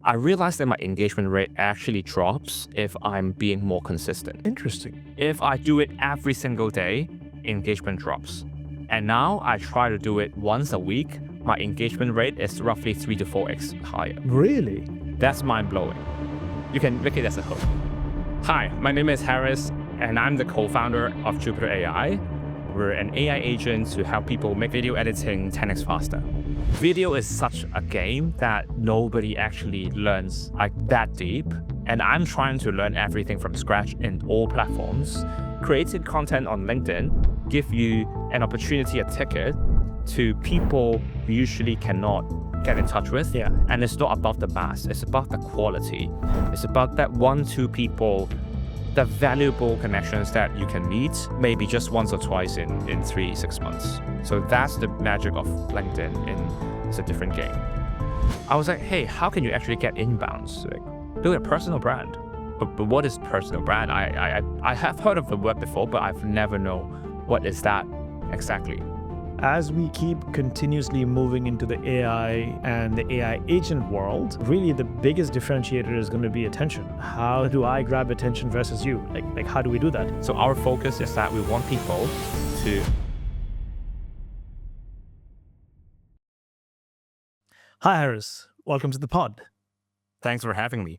I realized that my engagement rate actually drops if I'm being more consistent. Interesting. If I do it every single day, engagement drops. And now I try to do it once a week. My engagement rate is roughly 3 to 4x higher. Really? That's mind-blowing. You can make it as a hook. Hi, my name is Harris, and I'm the co-founder of Jupitrr AI. We're an AI agent to help people make video editing 10x faster. Video is such a game that nobody actually learns like that deep. And I'm trying to learn everything from scratch in all platforms. Creating content on LinkedIn give you an opportunity, a ticket to people who usually cannot get in touch with. Yeah. And it's not about the mass, it's about the quality. It's about that 1-2 people, the valuable connections that you can meet, maybe just once or twice in 3-6 months. So that's the magic of LinkedIn. It's a different game. I was like, hey, how can you actually get inbounds? Like, build a personal brand. But what is personal brand? I have heard of the word before, but I've never known what is that exactly. As we keep continuously moving into the AI and the AI agent world, really the biggest differentiator is going to be attention. How do I grab attention versus you? Like how do we do that? So our focus is that we want people to... Hi, Harris. Welcome to the pod. Thanks for having me.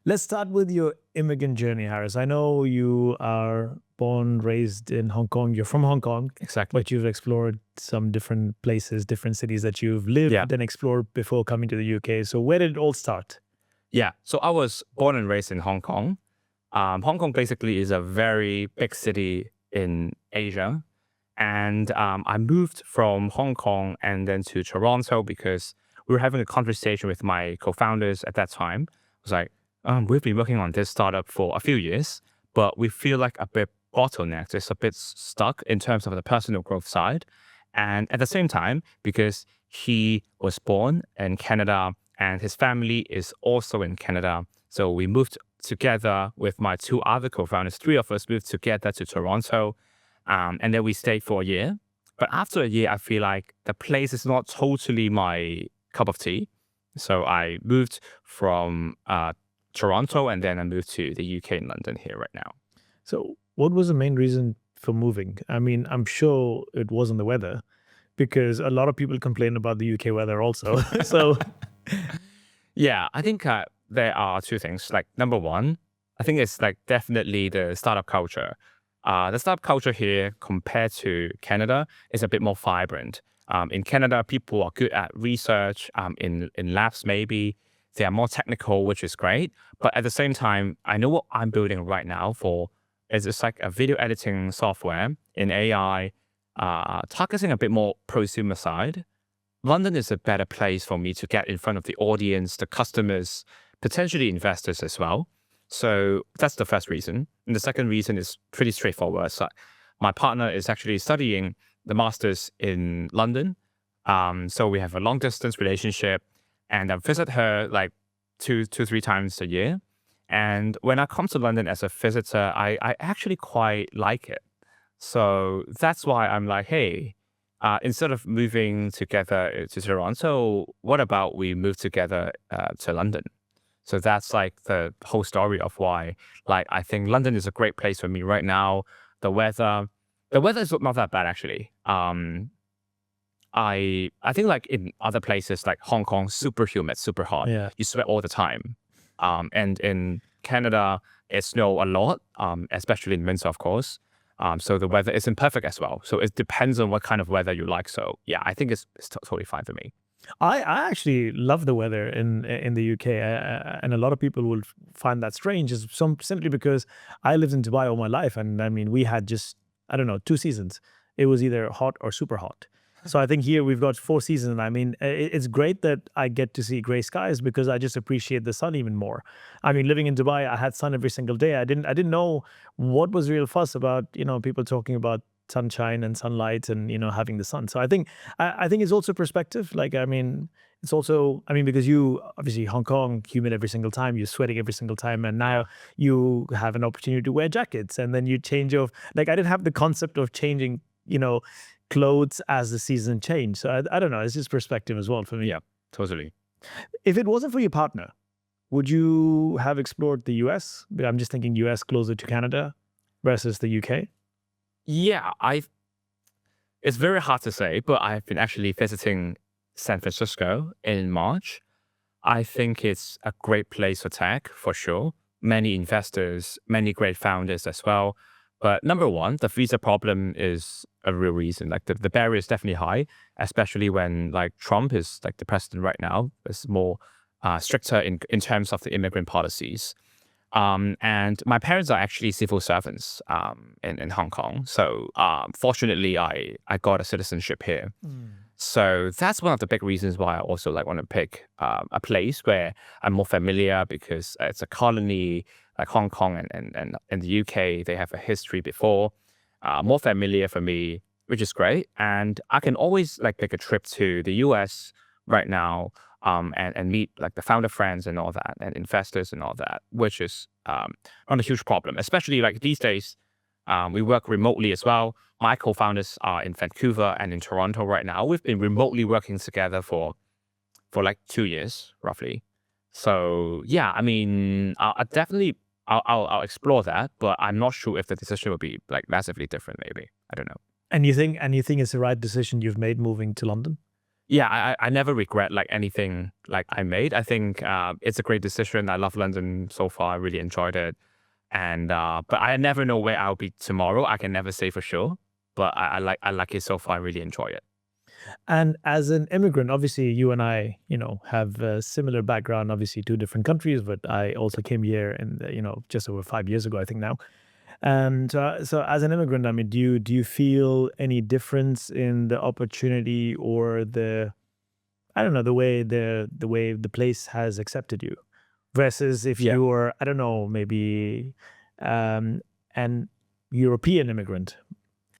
Let's start with your immigrant journey, Harris. I know you are born, raised in Hong Kong. You're from Hong Kong. Exactly. But you've explored some different places, different cities that you've lived and explored before coming to the UK. So where did it all start? Yeah, so I was born and raised in Hong Kong. Hong Kong basically is a very big city in Asia. And I moved from Hong Kong and then to Toronto because we were having a conversation with my co-founders at that time. I was like, we've been working on this startup for a few years, but we feel like a bit bottlenecked. It's a bit stuck in terms of the personal growth side. And at the same time, because he was born in Canada and his family is also in Canada. So we moved together with my 2 other co-founders. 3 of us moved together to Toronto. And then we stayed for a year. But after a year, I feel like the place is not totally my cup of tea. So I moved from Toronto, and then I moved to the UK in London here right now. So what was the main reason for moving? I mean, I'm sure it wasn't the weather, because a lot of people complain about the UK weather also. So yeah, I think there are 2 things. Like number one, I think it's like definitely the startup culture. The startup culture here compared to Canada is a bit more vibrant. In Canada, people are good at research, in labs maybe. They are more technical, which is great. But at the same time, I know what I'm building right now is it's like a video editing software in AI, targeting a bit more prosumer side. London is a better place for me to get in front of the audience, the customers, potentially investors as well. So that's the first reason. And the second reason is pretty straightforward. So my partner is actually studying the master's in London. So we have a long distance relationship. And I visit her like 2-3 times a year. And when I come to London as a visitor, I actually quite like it. So that's why I'm like, hey, instead of moving together to Toronto, what about we move together to London? So that's like the whole story of why, like, I think London is a great place for me right now. The weather is not that bad actually. I think like in other places like Hong Kong, super humid, super hot. Yeah. You sweat all the time. And in Canada, it snows a lot, especially in winter, of course. So the weather isn't perfect as well. So it depends on what kind of weather you like. So yeah, I think it's totally fine for me. I actually love the weather in the UK, and a lot of people will find that strange, is simply because I lived in Dubai all my life, and I mean we had just 2 seasons. It was either hot or super hot. So I think here we've got 4 seasons. I mean, it's great that I get to see gray skies because I just appreciate the sun even more. I mean, living in Dubai, I had sun every single day. I didn't know what was real fuss about, people talking about sunshine and sunlight and, having the sun. So I think it's also perspective. Like, I mean, it's also, because you obviously Hong Kong, humid every single time, you're sweating every single time. And now you have an opportunity to wear jackets and then you change I didn't have the concept of changing, clothes as the season change. So I don't know. It's just perspective as well for me. Yeah, totally. If it wasn't for your partner, Would you have explored the US? But I'm just thinking US closer to Canada versus the UK. Yeah, it's very hard to say, but I've been actually visiting San Francisco in March. I think it's a great place for tech for sure. Many investors, many great founders as well. But number one, the visa problem is a real reason. Like the barrier is definitely high, especially when like Trump is like the president right now. Is more stricter in terms of the immigrant policies. And my parents are actually civil servants in Hong Kong. So fortunately, I got a citizenship here. So that's one of the big reasons why I also like want to pick a place where I'm more familiar because it's a colony like Hong Kong and in the UK, they have a history before, more familiar for me, which is great. And I can always like take a trip to the US right now and meet like the founder friends and all that and investors and all that, which is not a huge problem, especially like these days. We work remotely as well. My co-founders are in Vancouver and in Toronto right now. We've been remotely working together for like 2 years roughly. So yeah, I mean, I definitely I'll explore that, but I'm not sure if the decision will be like massively different. Maybe I don't know. And you think it's the right decision you've made moving to London? Yeah, I never regret like anything like I made. I think it's a great decision. I love London so far. I really enjoyed it. And but I never know where I'll be tomorrow. I can never say for sure. But I like it so far. I really enjoy it. And as an immigrant, obviously you and I, have a similar background, obviously two different countries, but I also came here in just over 5 years ago, I think now. And so as an immigrant, I mean, do you feel any difference in the opportunity or I don't know, the way the place has accepted you versus if Yeah. you were, I don't know, maybe um, an European immigrant?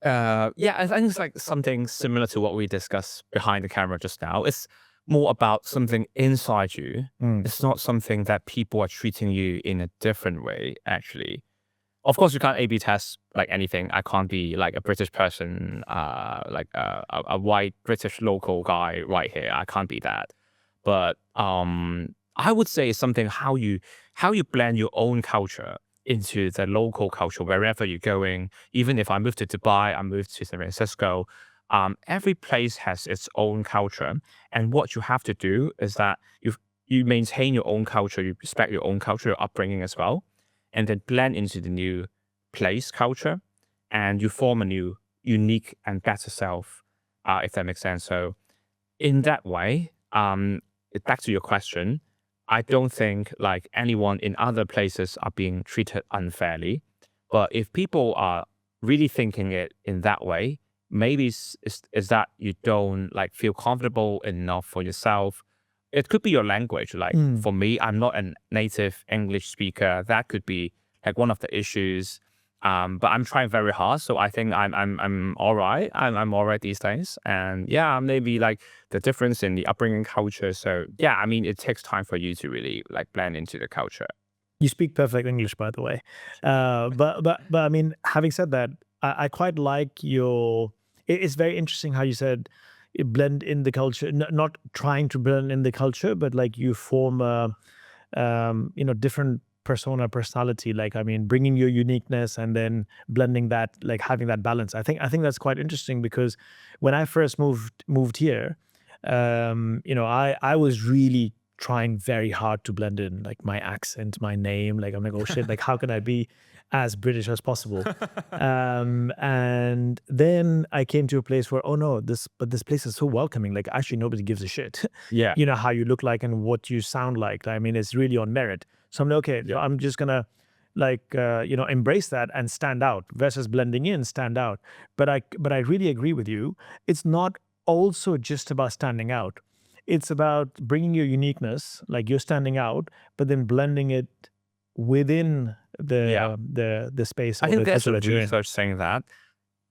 Yeah, I think it's like something similar to what we discussed behind the camera just now. It's more about something inside you. Mm. It's not something that people are treating you in a different way, actually. Of course, you can't A/B test like anything. I can't be like a British person, like a white British local guy right here. I can't be that. But I would say it's something how you blend your own culture into the local culture wherever you're going. Even if I move to Dubai, I move to San Francisco. Every place has its own culture, and what you have to do is that you maintain your own culture, you respect your own culture, your upbringing as well, and then blend into the new place culture, and you form a new, unique, and better self, if that makes sense. So, in that way, back to your question, I don't think like anyone in other places are being treated unfairly. But if people are really thinking it in that way, maybe is that you don't like feel comfortable enough for yourself. It could be your language. Like Mm. for me, I'm not a native English speaker. That could be like one of the issues. But I'm trying very hard, so I think I'm all right. I'm all right these days, and yeah, maybe like the difference in the upbringing culture. So yeah, I mean, it takes time for you to really like blend into the culture. You speak perfect English, by the way. But I mean, having said that, I quite like your. It's very interesting how you said blend in the culture, not trying to blend in the culture, but like you form a different personality. Like I mean, bringing your uniqueness and then blending that, like having that balance. I think that's quite interesting because when I first moved here, I was really trying very hard to blend in, like my accent, my name. Like I'm like, oh shit, like how can I be as British as possible? And then I came to a place where, oh no, this place is so welcoming. Like actually nobody gives a shit. Yeah, How you look like and what you sound like. I mean, it's really on merit. So I'm like, okay, so yeah, I'm just gonna like embrace that and stand out versus blending in, stand out. But I really agree with you. It's not also just about standing out. It's about bringing your uniqueness, like you're standing out, but then blending it within yeah. the space I or think the there's culture a that you're in. research saying that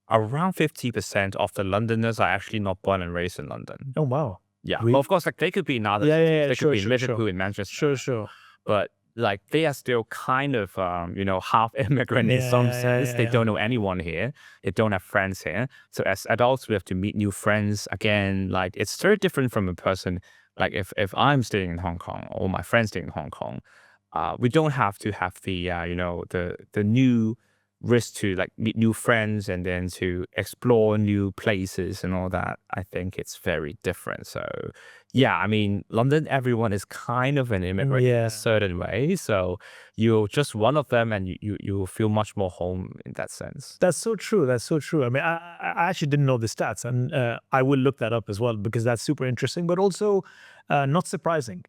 around 50% of the Londoners are actually not born and raised in London. Oh wow. Yeah, but Really? of course, like they could be in other Yeah, cities. yeah, yeah. They could Sure, be in sure, sure. Liverpool, in Manchester, Sure, sure. but like they are still kind of half immigrant in Yeah, some yeah, yeah, sense. yeah, They yeah. don't know anyone here. They don't have friends here. So as adults, we have to meet new friends again. Like it's very different from a person Like if I'm staying in Hong Kong or my friends staying in Hong Kong, we don't have to have the the new risk to like meet new friends and then to explore new places and all that. I think it's very different. So yeah, I mean, London, everyone is kind of an immigrant in a certain way. So you're just one of them, and you feel much more home in that sense. That's so true. That's so true. I mean, I actually didn't know the stats, and I will look that up as well because that's super interesting, but also not surprising,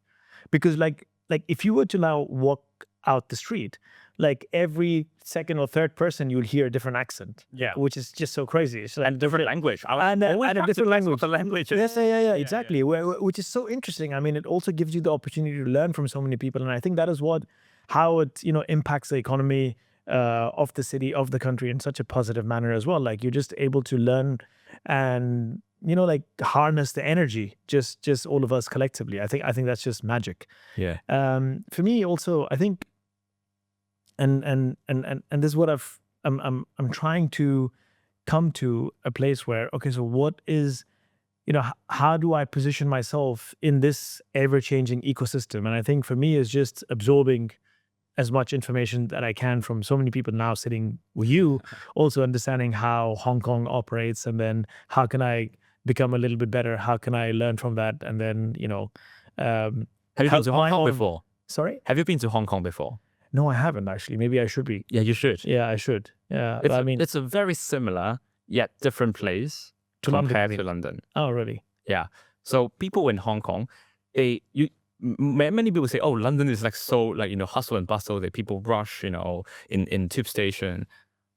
because like if you were to now walk out the street, like every second or third person you'll hear a different accent. Yeah. Which is just so crazy. It's like, And different language. and a different language. The language. Yeah, exactly. Which is so interesting. I mean, it also gives you the opportunity to learn from so many people, and I think that is how it impacts the economy of the city, of the country, in such a positive manner as well. Like, you're just able to learn and like harness the energy, just all of us collectively. I think that's just magic. Yeah. For me also, I think, and this is what I'm trying to come to a place where, okay, so what is, how do I position myself in this ever-changing ecosystem? And I think for me is just absorbing as much information that I can from so many people now sitting with you, also understanding how Hong Kong operates, and then how can I become a little bit better? How can I learn from that? And then, have you been to Hong Kong before? Sorry? Have you been to Hong Kong before? No, I haven't actually. Maybe I should be. Yeah, you should. Yeah, I should. Yeah, It's I mean, it's a very similar yet different place To compared London. to London. oh, really? Yeah. So people in Hong Kong, many people say, oh, London is like so like hustle and bustle. That people rush in tube station.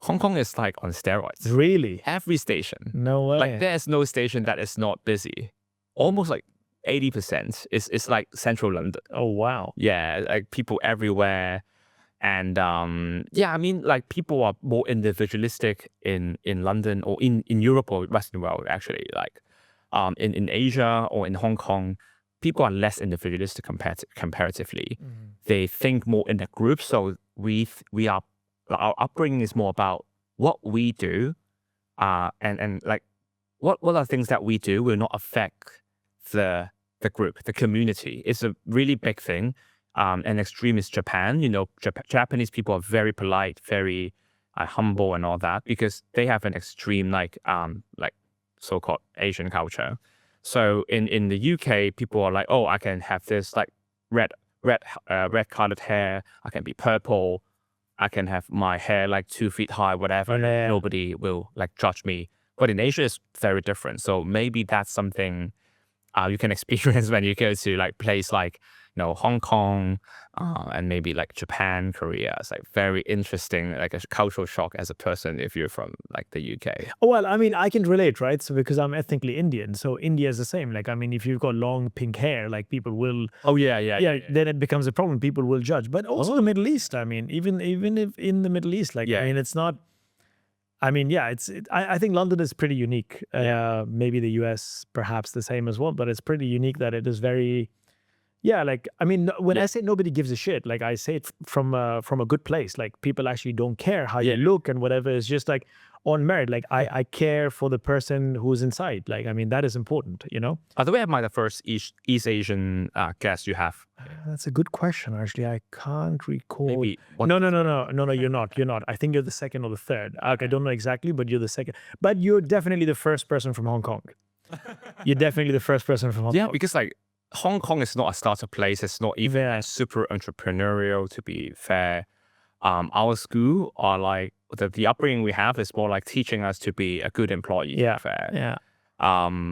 Hong Kong is like on steroids. Really? Every station. No way. Like there's no station that is not busy. Almost like 80% is like central London. Oh, wow. Yeah, like people everywhere. And yeah, I mean, like people are more individualistic in London or in Europe or Western world, actually. Like in Asia or in Hong Kong, people are less individualistic comparatively. They think more in a group. So our upbringing is more about what we do, and like what are things that we do will not affect the group, the community. It's a really big thing. And extreme is Japan. Japanese people are very polite, very humble and all that, because they have an extreme like so-called Asian culture. So in the UK, people are like, oh, I can have this like red colored hair. I can be purple. I can have my hair like 2 feet high, whatever. Yeah. Nobody will like judge me. But in Asia, it's very different. So maybe that's something you can experience when you go to like place like Hong Kong, and maybe like Japan, Korea. It's like very interesting, like a cultural shock as a person if you're from like the UK. Oh, well, I mean, I can relate, right? So because I'm ethnically Indian, so India is the same. Like, I mean, if you've got long pink hair, like people will. Oh yeah. Then it becomes a problem. People will judge. But also the Middle East. I mean, even if in the Middle East, like, I mean, it's not. I mean, yeah, I think London is pretty unique. Maybe the US perhaps the same as well, but it's pretty unique that it is very. Yeah, like, I mean, when I say nobody gives a shit, like I say it from a good place. Like, people actually don't care how you look and whatever. It's just like on merit. Like, I care for the person who's inside. Like, I mean, that is important, By the way, am I the first East Asian guest you have? That's a good question, actually. I can't recall. Maybe No, you're not. I think you're the second or the third. I don't know exactly, but you're the second. But you're definitely the first person from Hong Kong. You're definitely the first person from Hong Kong. Yeah, because like Hong Kong is not a startup place. It's not even super entrepreneurial, to be fair. Our school are like the upbringing we have is more like teaching us to be a good employee. Yeah. Fair. Yeah.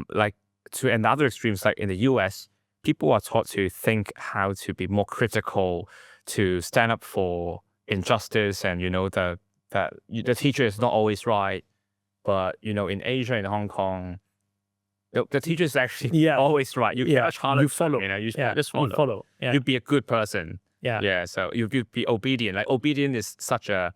Like to another extremes, like in the US, people are taught to think how to be more critical, to stand up for injustice, and the teacher is not always right. But in Asia, in Hong Kong, the teacher is actually always right. You You follow. You just follow. You follow. Yeah. You be a good person. Yeah. So you be obedient. Like obedient is such a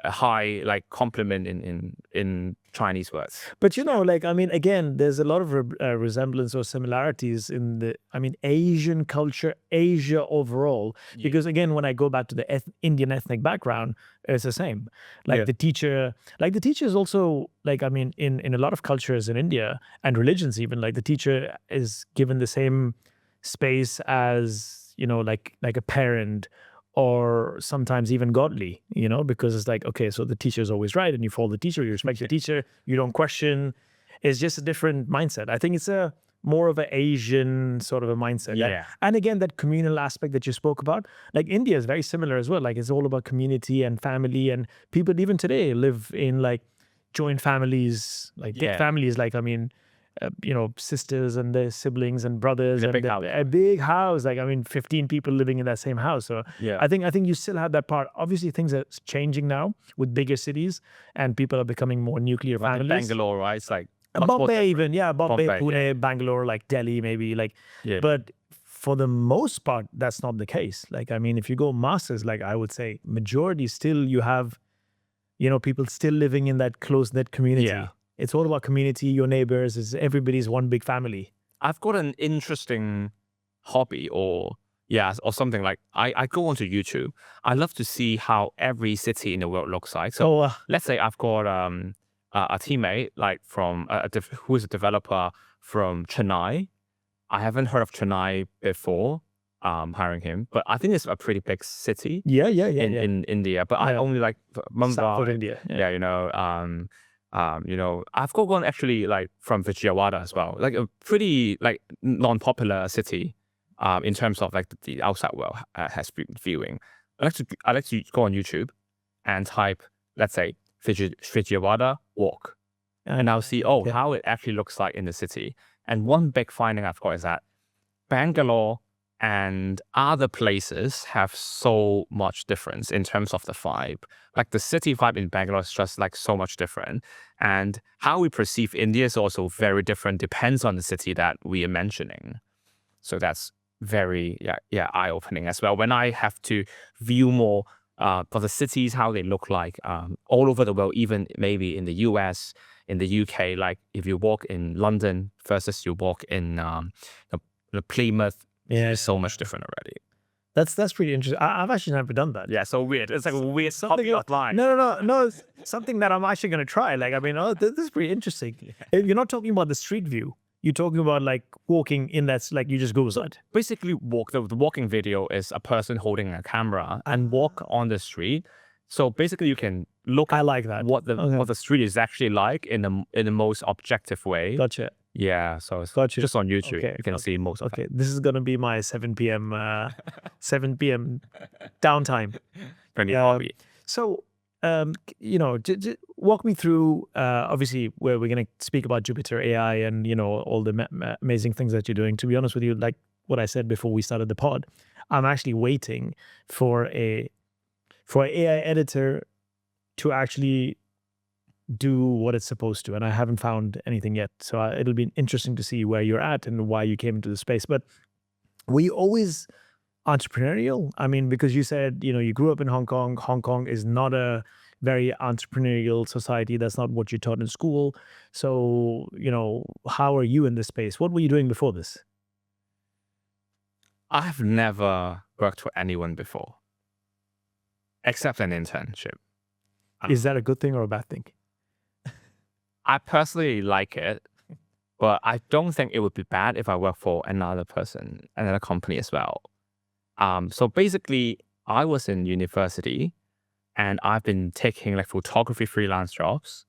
high like compliment in Chinese words. But like, I mean, again, there's a lot of resemblance or similarities in the, I mean, Asian culture, Asia overall. Because again, when I go back to the Indian ethnic background, it's the same. Like the teacher is also like, I mean, in a lot of cultures in India and religions even, like the teacher is given the same space as, like a parent, or sometimes even godly, because it's like, okay, so the teacher's always right and you follow the teacher, you respect the teacher, you don't question. It's just a different mindset. I think it's a more of an Asian sort of a mindset. Yeah. And again, that communal aspect that you spoke about, like India is very similar as well. Like it's all about community and family, and people even today live in like joint families, like big Yeah. families. Like, I mean, sisters and their siblings and brothers, In a and big house. a big house. Like, I mean, 15 people living in that same house. So Yeah. I think you still have that part. Obviously, things are changing now with bigger cities, and people are becoming more nuclear Like in families. Bangalore, right? It's like much more Bombay, even, different. yeah, Bombay, Bombay, Pune, Bangalore, like Delhi, maybe, like, Yeah. but for the most part, that's not the case. Like, I mean, if you go masters, like I would say, majority still you have, people still living in that close knit community. Yeah. It's all about community, your neighbors, is everybody's one big family. I've got an interesting hobby or something like I go onto YouTube. I love to see how every city in the world looks like. So let's say I've got a teammate like from who is a developer from Chennai. I haven't heard of Chennai before. Hiring him, but I think it's a pretty big city. Yeah. In India. But I only like Mumbai. South of India. I've got one actually like from Vijayawada as well, like a pretty like non-popular city, in terms of like the outside world has been viewing. I like to go on YouTube and type, let's say, Vijayawada walk, and I'll see how it actually looks like in the city. And one big finding I've got is that Bangalore and other places have so much difference in terms of the vibe. Like the city vibe in Bangalore is just like so much different. And how we perceive India is also very different, depends on the city that we are mentioning. So that's very, eye-opening as well. When I have to view more for the cities, how they look like all over the world, even maybe in the US, in the UK, like if you walk in London versus you walk in the Plymouth, it's so much different already. That's pretty interesting. I've actually never done that. Yeah, so weird. It's like a weird Something hobby online. No. It's something that I'm actually going to try. Like, I mean, this is pretty interesting. You're not talking about the street view. You're talking about like walking in that's like you just go outside. Basically, the walking video is a person holding a camera and walk on the street. So basically, you can look I like that. what the street is actually like in the most objective way. Gotcha. Yeah, so it's Gotcha. just on YouTube. Okay, You can see most of Okay, this is gonna be my 7 p.m. 7 p.m. downtime. Pretty hobby. So, walk me through. Obviously, where we're gonna speak about Jupitrr AI and all the amazing things that you're doing. To be honest with you, like what I said before we started the pod, I'm actually waiting for an AI editor to actually do what it's supposed to, and I haven't found anything yet. So it'll be interesting to see where you're at and why you came into the space. But were you always entrepreneurial? I mean, because you said you grew up in Hong Kong. Hong Kong is not a very entrepreneurial society. That's not what you're taught in school. So how are you in this space? What were you doing before this? I've never worked for anyone before, except an internship. Is that a good thing or a bad thing? I personally like it, but I don't think it would be bad if I work for another company as well. So basically, I was in university and I've been taking like photography freelance jobs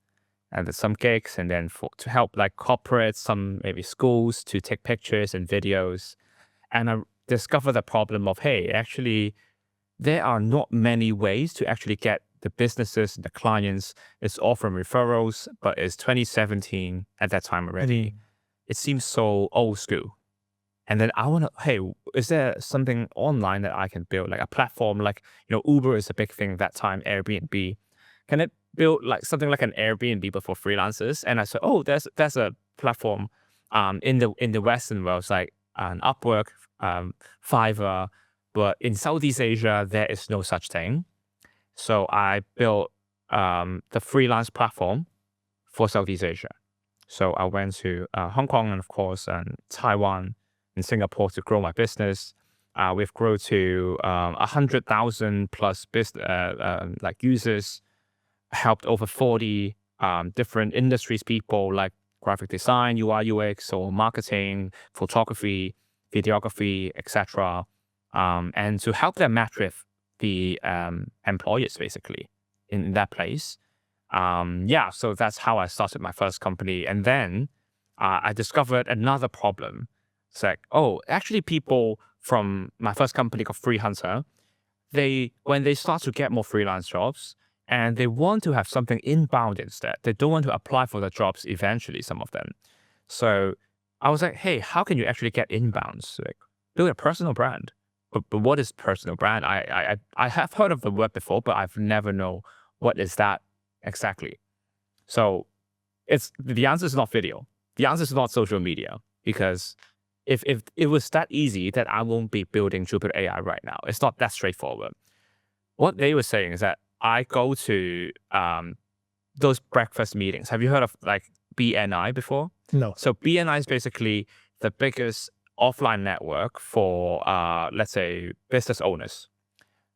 and there's some gigs, and then to help like corporates, some maybe schools to take pictures and videos. And I discovered the problem of, hey, actually, there are not many ways to actually get the businesses and the clients. It's all from referrals, but it's 2017 at that time already. It seems so old school. And then I want to, hey, is there something online that I can build, like a platform, like, Uber is a big thing at that time, Airbnb. Can it build like something like an Airbnb, but for freelancers? And I said, oh, there's a platform in the Western world, it's like an Upwork, Fiverr, but in Southeast Asia, there is no such thing. So I built the freelance platform for Southeast Asia. So I went to Hong Kong and of course Taiwan and Singapore to grow my business. We've grown to 100,000 plus like users, helped over 40 different industries people like graphic design, UI, UX, or marketing, photography, videography, etc., and to help them match with the employers basically in that place. So that's how I started my first company. And then I discovered another problem. It's like, oh, actually people from my first company called Freehunter, when they start to get more freelance jobs and they want to have something inbound instead, they don't want to apply for the jobs eventually, some of them. So I was like, hey, how can you actually get inbounds? Like, build a personal brand. But what is personal brand? I have heard of the word before, but I've never know what is that exactly. So the answer is not video. The answer is not social media, because if it was that easy, that I won't be building Jupitrr AI right now. It's not that straightforward. What they were saying is that I go to those breakfast meetings. Have you heard of like BNI before? No. So BNI is basically the biggest offline network for let's say business owners.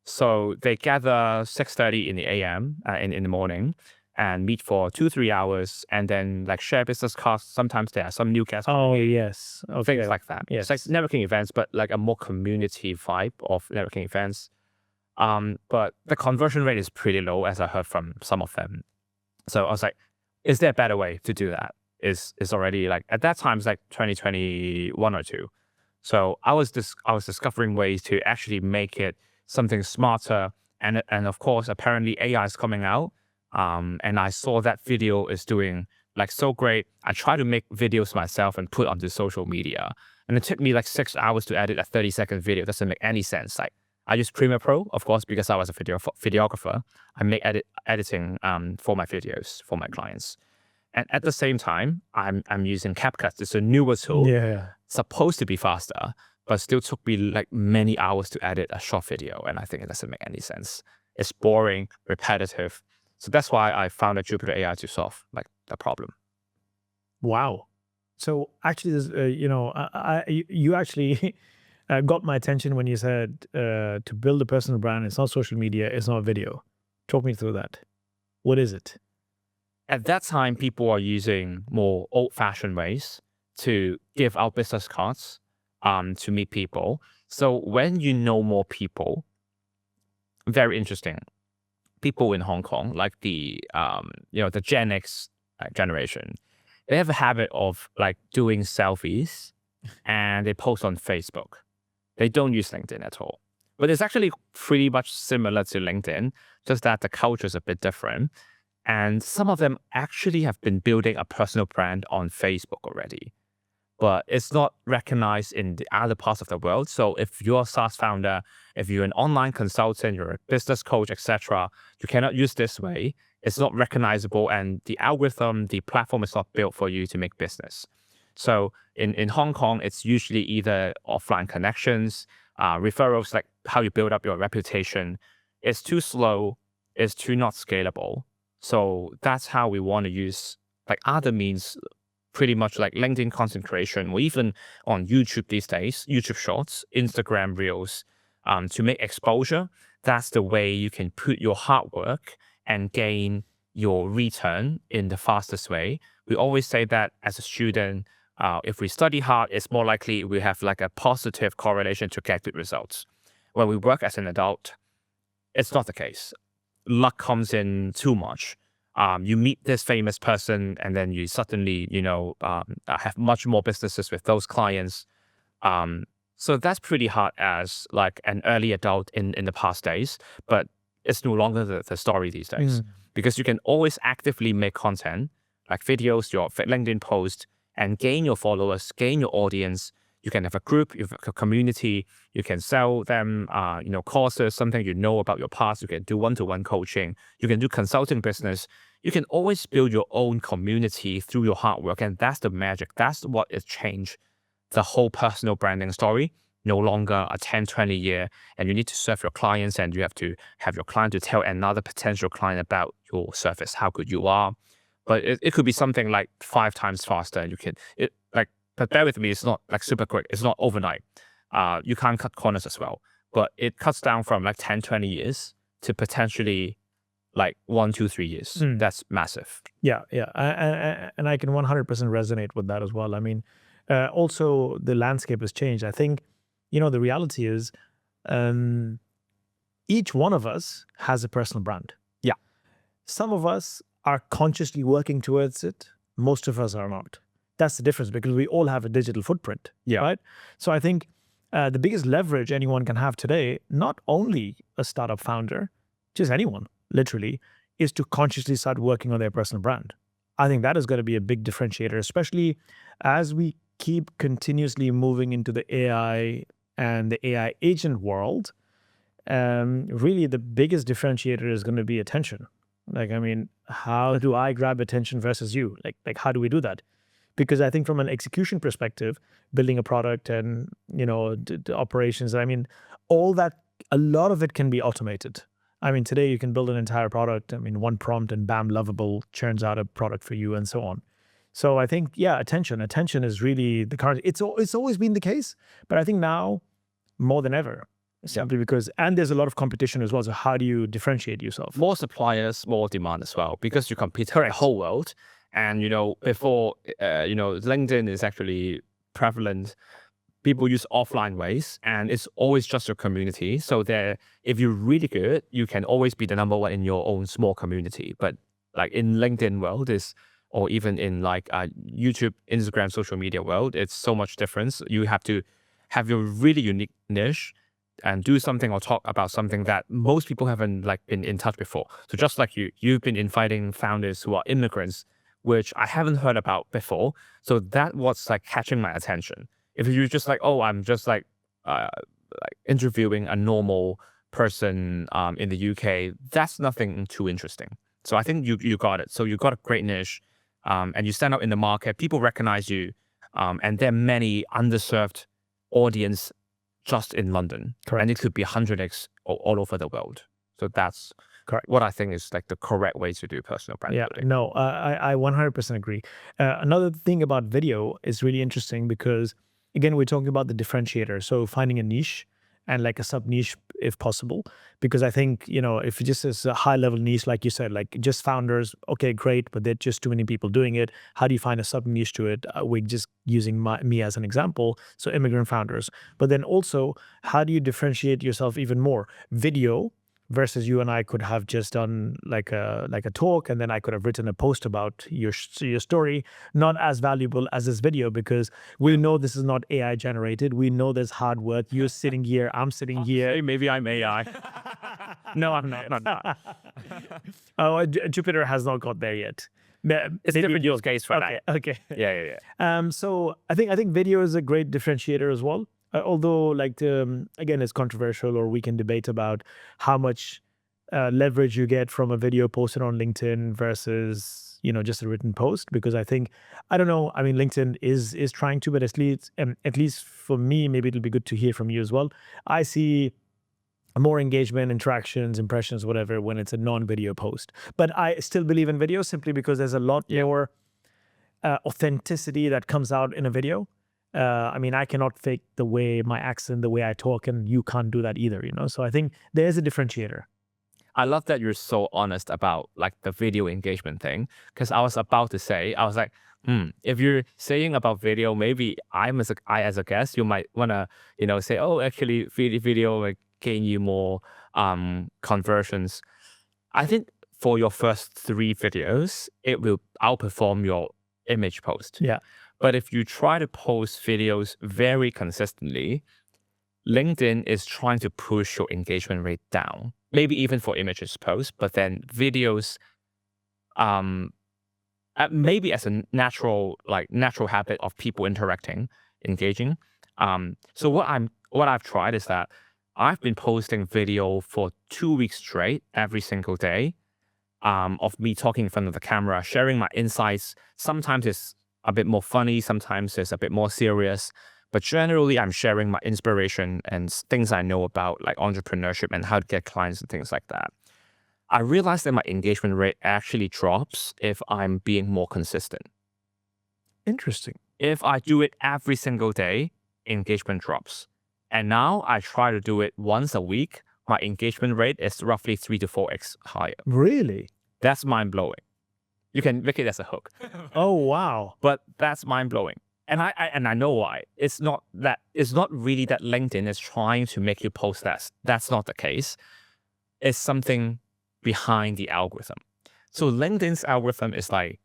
So they gather 6:30 in the AM in the morning and meet for 2-3 hours, and then like share business cards. Sometimes there are some new guests. Oh, yes. Okay. Things like that. Yes. It's like networking events, but like a more community vibe of networking events. But the conversion rate is pretty low, as I heard from some of them. So I was like, is there a better way to do that? Is already like at that time it's like 2021 or two. So I was discovering ways to actually make it something smarter, and of course apparently AI is coming out. And I saw that video is doing like so great. I try to make videos myself and put onto social media, and it took me like 6 hours to edit a 30-second video. It doesn't make any sense. Like I use Premiere Pro, of course, because I was a videographer. I make editing for my videos for my clients. And at the same time, I'm using CapCut. It's a newer tool. Yeah. Supposed to be faster, but still took me like many hours to edit a short video. And I think it doesn't make any sense. It's boring, repetitive. So that's why I founded Jupitrr AI to solve like the problem. Wow. So actually, this, you actually got my attention when you said to build a personal brand, it's not social media, it's not video. Talk me through that. What is it? At that time, people are using more old-fashioned ways to give out business cards to meet people. So when you know more people, very interesting, people in Hong Kong, like the Gen X generation, they have a habit of like doing selfies and they post on Facebook. They don't use LinkedIn at all. But it's actually pretty much similar to LinkedIn, just that the culture is a bit different. And some of them actually have been building a personal brand on Facebook already, but it's not recognized in the other parts of the world. So if you're a SaaS founder, if you're an online consultant, you're a business coach, etc., you cannot use this way. It's not recognizable, and the algorithm, the platform is not built for you to make business. So in Hong Kong, it's usually either offline connections, referrals, like how you build up your reputation. It's too slow, it's too not scalable. So that's how we want to use like other means, pretty much like LinkedIn content creation, or even on YouTube these days, YouTube Shorts, Instagram Reels, to make exposure. That's the way you can put your hard work and gain your return in the fastest way. We always say that as a student, if we study hard, it's more likely we have like a positive correlation to get good results. When we work as an adult, it's not the case. Luck comes in too much. You meet this famous person and then you suddenly, have much more businesses with those clients. So that's pretty hard as like an early adult in the past days, but it's no longer the story these days, because you can always actively make content like videos, your LinkedIn post, and gain your followers, gain your audience. You can have a group, you have a community, you can sell them, courses, something you know about your past. You can do one-to-one coaching, you can do consulting business. You can always build your own community through your hard work. And that's the magic. That's what has changed the whole personal branding story. No longer a 10, 20 year, and you need to serve your clients, and you have to have your client to tell another potential client about your service, how good you are. But it could be something like 5 times faster. And but bear with me, it's not like super quick. It's not overnight. You can't cut corners as well, but it cuts down from like 10, 20 years to potentially like 1, 2, 3 years. That's massive. Yeah. And I can 100% resonate with that as well. I mean, Also, the landscape has changed. I think, the reality is each one of us has a personal brand. Yeah. Some of us are consciously working towards it. Most of us are not. That's the difference, because we all have a digital footprint, Yeah. right? So I think the biggest leverage anyone can have today, not only a startup founder, just anyone, literally, is to consciously start working on their personal brand. I think that is going to be a big differentiator, especially as we keep continuously moving into the AI and the AI agent world. Really, the biggest differentiator is going to be attention. Like, I mean, how do I grab attention versus you? Like how do we do that? Because I think from an execution perspective, building a product and, the operations, I mean, all that, a lot of it can be automated. I mean, today you can build an entire product. I mean, one prompt and bam, lovable, churns out a product for you and so on. So I think, yeah, attention is really the current. It's always been the case, but I think now more than ever, simply because, and there's a lot of competition as well. So how do you differentiate yourself? More suppliers, more demand as well, because you compete with the whole world. And, before, LinkedIn is actually prevalent. People use offline ways, and it's always just your community. So if you're really good, you can always be the number one in your own small community. But like in LinkedIn world or even in like YouTube, Instagram, social media world, it's so much difference. You have to have your really unique niche and do something or talk about something that most people haven't like been in touch before. So just like you've been inviting founders who are immigrants, which I haven't heard about before. So that was like catching my attention. If you're just like, oh, I'm just like interviewing a normal person in the UK, that's nothing too interesting. So I think you got it. So you got a great niche, and you stand out in the market. People recognize you, and there are many underserved audience just in London. Correct. And it could be 100x all over the world. So that's correct. What I think is like the correct way to do personal brand building. No, I 100% agree. Another thing about video is really interesting because, again, we're talking about the differentiator. So finding a niche and like a sub niche if possible, because I think, if it just is a high level niche, like you said, like just founders, okay, great, but there are just too many people doing it. How do you find a sub niche to it? We're just using me as an example. So immigrant founders, but then also, how do you differentiate yourself even more? Video versus you and I could have just done like a talk, and then I could have written a post about your story. Not as valuable as this video, because we know this is not AI generated. We know there's hard work. You're sitting here, I'm sitting here. Hey, maybe I'm AI. No, I'm not. Oh, Jupitrr has not got there yet. It's different use case for that. Okay. Yeah. So I think video is a great differentiator as well. Although, like, again, it's controversial, or we can debate about how much leverage you get from a video posted on LinkedIn versus, just a written post. Because I think, I don't know, I mean, LinkedIn is trying to, but at least for me, maybe it'll be good to hear from you as well. I see more engagement, interactions, impressions, whatever, when it's a non-video post. But I still believe in video, simply because there's a lot more authenticity that comes out in a video. I mean, I cannot fake the way my accent, the way I talk, and you can't do that either, So I think there's a differentiator. I love that you're so honest about like the video engagement thing, because I was about to say, I was like, if you're saying about video, maybe I as a guest, you might want to, say, oh, actually video like gain you more conversions. I think for your first 3 videos, it will outperform your image post. Yeah. But if you try to post videos very consistently, LinkedIn is trying to push your engagement rate down. Maybe even for images posts, but then videos, maybe as a natural habit of people engaging. So what I've tried is that I've been posting video for 2 weeks straight, every single day, of me talking in front of the camera, sharing my insights. Sometimes it's a bit more funny, sometimes it's a bit more serious, but generally I'm sharing my inspiration and things I know about like entrepreneurship and how to get clients and things like that. I realized that my engagement rate actually drops if I'm being more consistent. Interesting. If I do it every single day, engagement drops. And now I try to do it once a week. My engagement rate is roughly 3 to 4x higher. Really? That's mind blowing. You can make it as a hook. Oh, wow. But that's mind blowing. And I know why. It's not really that LinkedIn is trying to make you post less. That's not the case. It's something behind the algorithm. So LinkedIn's algorithm is like,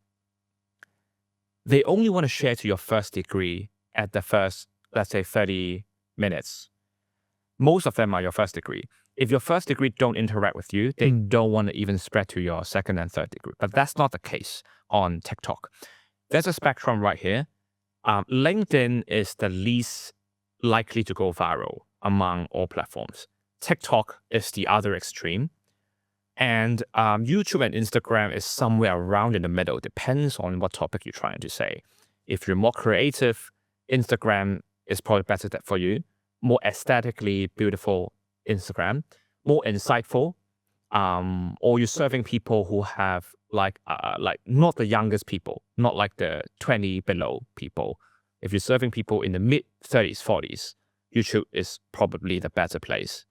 they only want to share to your first degree at the first, let's say 30 minutes. Most of them are your first degree. If your first degree don't interact with you, they don't want to even spread to your second and third degree. But that's not the case on TikTok. There's a spectrum right here. LinkedIn is the least likely to go viral among all platforms. TikTok is the other extreme. And YouTube and Instagram is somewhere around in the middle. Depends on what topic you're trying to say. If you're more creative, Instagram is probably better for you. More aesthetically beautiful, Instagram. More insightful, or you're serving people who have like not the youngest people, not like the 20 below people. If you're serving people in the mid 30s, 40s, YouTube is probably the better place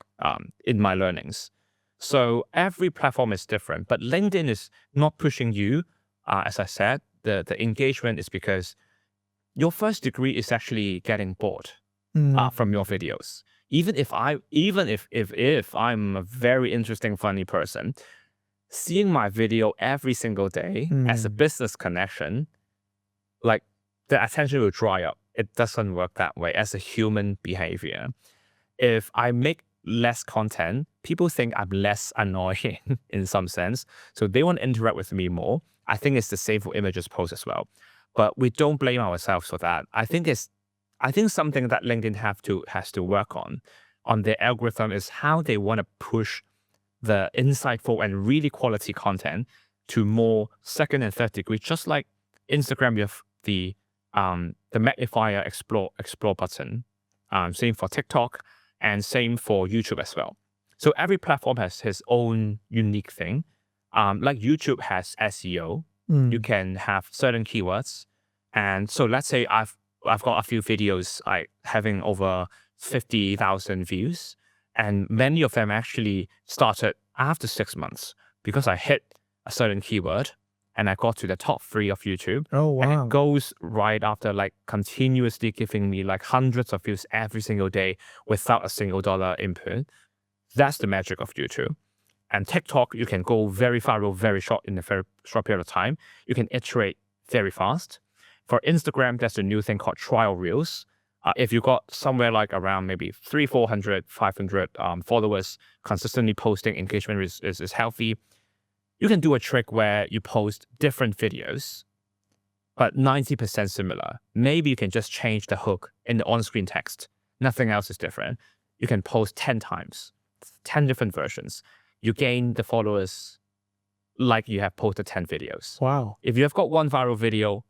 in my learnings. So every platform is different, but LinkedIn is not pushing you. As I said, the engagement is because your first degree is actually getting bored from your videos. Even if I'm a very interesting, funny person, seeing my video every single day as a business connection, like the attention will dry up. It doesn't work that way as a human behavior. If I make less content, people think I'm less annoying in some sense. So they want to interact with me more. I think it's the same for images post as well. But we don't blame ourselves for that. I think something that LinkedIn has to work on their algorithm is how they want to push the insightful and really quality content to more second and third degree. Just like Instagram, you have the magnifier explore button. Same for TikTok and same for YouTube as well. So every platform has his own unique thing. Like YouTube has SEO. You can have certain keywords. And so let's say I've got a few videos like having over 50,000 views, and many of them actually started after 6 months because I hit a certain keyword and I got to the top 3 of YouTube. Oh, wow. And it goes right after, like continuously giving me like hundreds of views every single day without a single dollar input. That's the magic of YouTube. And TikTok, you can go very viral, very short in a very short period of time. You can iterate very fast. For Instagram, there's a new thing called trial reels. If you got somewhere like around maybe 300, 400, 500 followers, consistently posting, engagement is healthy, you can do a trick where you post different videos, but 90% similar. Maybe you can just change the hook in the on-screen text. Nothing else is different. You can post 10 times, 10 different versions. You gain the followers like you have posted 10 videos. Wow. If you have got one viral video,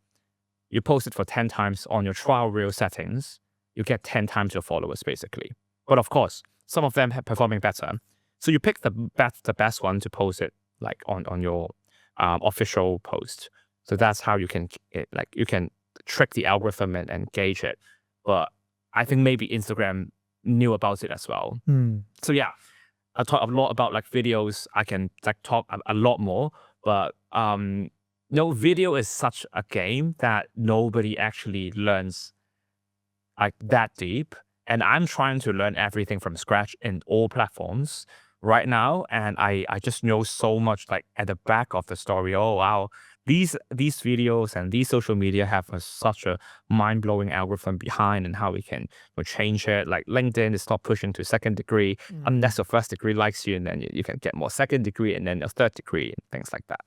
you post it for 10 times on your trial reel settings, you get 10 times your followers basically. But of course, some of them are performing better. So you pick the best one to post it like on your official post. So that's how you can trick the algorithm and gauge it. But I think maybe Instagram knew about it as well. So yeah, I talk a lot about like videos. I can like talk a lot more, but no, video is such a game that nobody actually learns like that deep. And I'm trying to learn everything from scratch in all platforms right now. And I just know so much like at the back of the story. Oh, wow. These videos and these social media have such a mind-blowing algorithm behind and how we can change it. Like LinkedIn is not pushing to second degree unless your first degree likes you, and then you can get more second degree and then your third degree and things like that.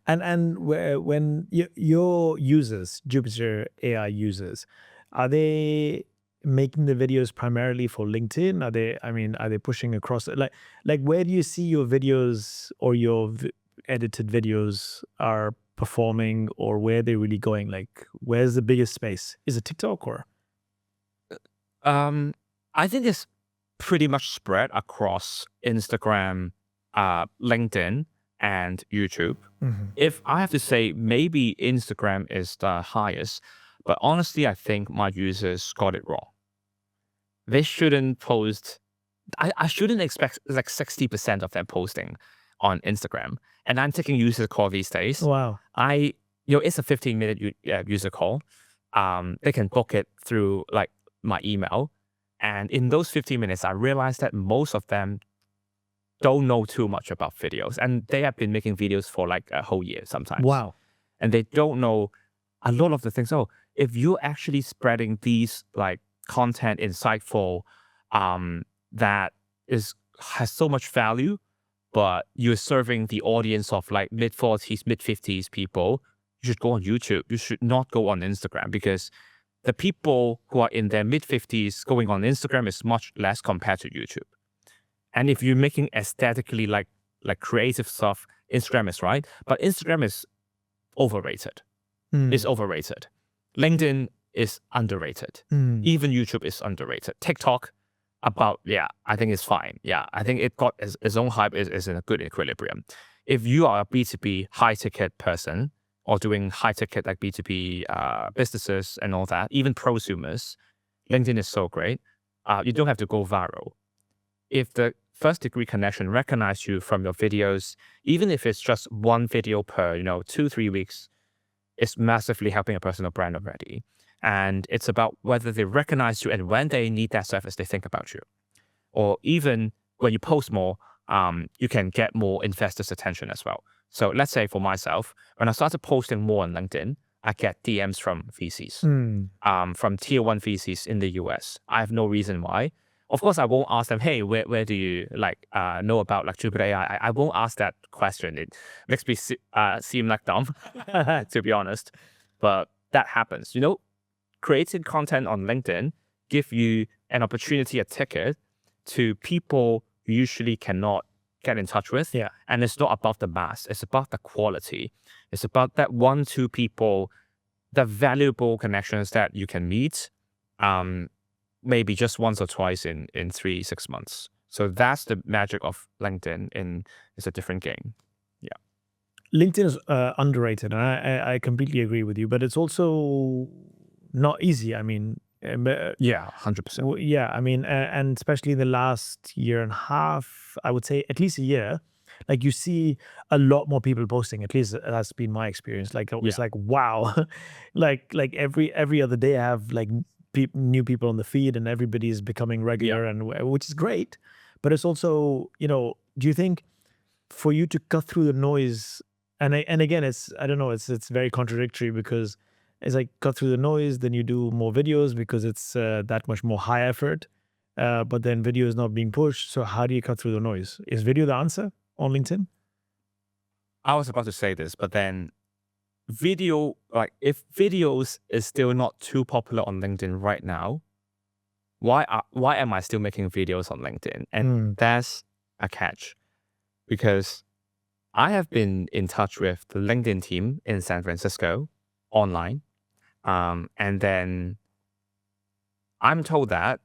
And when your users, Jupitrr AI users, are they making the videos primarily for LinkedIn? Are they pushing across like where do you see your videos or your edited videos are performing, or where they're really going? Like, where's the biggest space? Is it TikTok or? I think it's pretty much spread across Instagram, LinkedIn, and YouTube. If I have to say, maybe Instagram is the highest, but honestly, I think my users got it wrong. They shouldn't post. I shouldn't expect like 60% of them posting on Instagram. And I'm taking user call these days. Wow. It's a 15-minute user call. they can book it through like my email. And in those 15 minutes, I realized that most of them don't know too much about videos. And they have been making videos for like a whole year sometimes. Wow. And they don't know a lot of the things. Oh, if you're actually spreading these like content insightful, that has so much value, but you're serving the audience of like mid-40s, mid-50s people, you should go on YouTube. You should not go on Instagram, because the people who are in their mid-50s going on Instagram is much less compared to YouTube. And if you're making aesthetically like creative stuff, Instagram is right, but Instagram is overrated. It's overrated. LinkedIn is underrated. Even YouTube is underrated. TikTok, I think it's fine. Yeah, I think it got its own hype, is in a good equilibrium. If you are a B2B high ticket person or doing high ticket like B2B businesses and all that, even prosumers, LinkedIn is so great. You don't have to go viral. If the first degree connection recognize you from your videos, even if it's just one video per 2-3 weeks, it's massively helping a personal brand already. And it's about whether they recognize you, and when they need that service, they think about you. Or even when you post more, you can get more investors' attention as well. So let's say for myself, when I started posting more on LinkedIn, I get DMs from VCs, from tier 1 VCs in the US. I have no reason why. Of course, I won't ask them, hey, where do you know about like Jupitrr AI? I won't ask that question. It makes me seem like dumb, to be honest. But that happens. Creating content on LinkedIn give you an opportunity, a ticket to people you usually cannot get in touch with. Yeah. And it's not about the mass. It's about the quality. It's about that 1-2 people, the valuable connections that you can meet. Maybe just once or twice in 3-6 months. So that's the magic of LinkedIn, and it's a different game. Yeah. LinkedIn is underrated, and I completely agree with you, but it's also not easy. I mean, Yeah, 100%. yeah, I mean, and especially in the last year and a half, I would say at least a year, like you see a lot more people posting. At least that's been my experience. Like it's like, wow, like every other day I have like new people on the feed, and everybody is becoming regular, and which is great. But it's also, do you think for you to cut through the noise, and again, I don't know, it's very contradictory, because it's like cut through the noise, then you do more videos because it's that much more high effort, but then video is not being pushed. So how do you cut through the noise? Is video the answer on LinkedIn? I was about to say this, but then video, like if videos is still not too popular on LinkedIn right now, why am I still making videos on LinkedIn? And that's a catch, because I have been in touch with the LinkedIn team in San Francisco online, and then I'm told that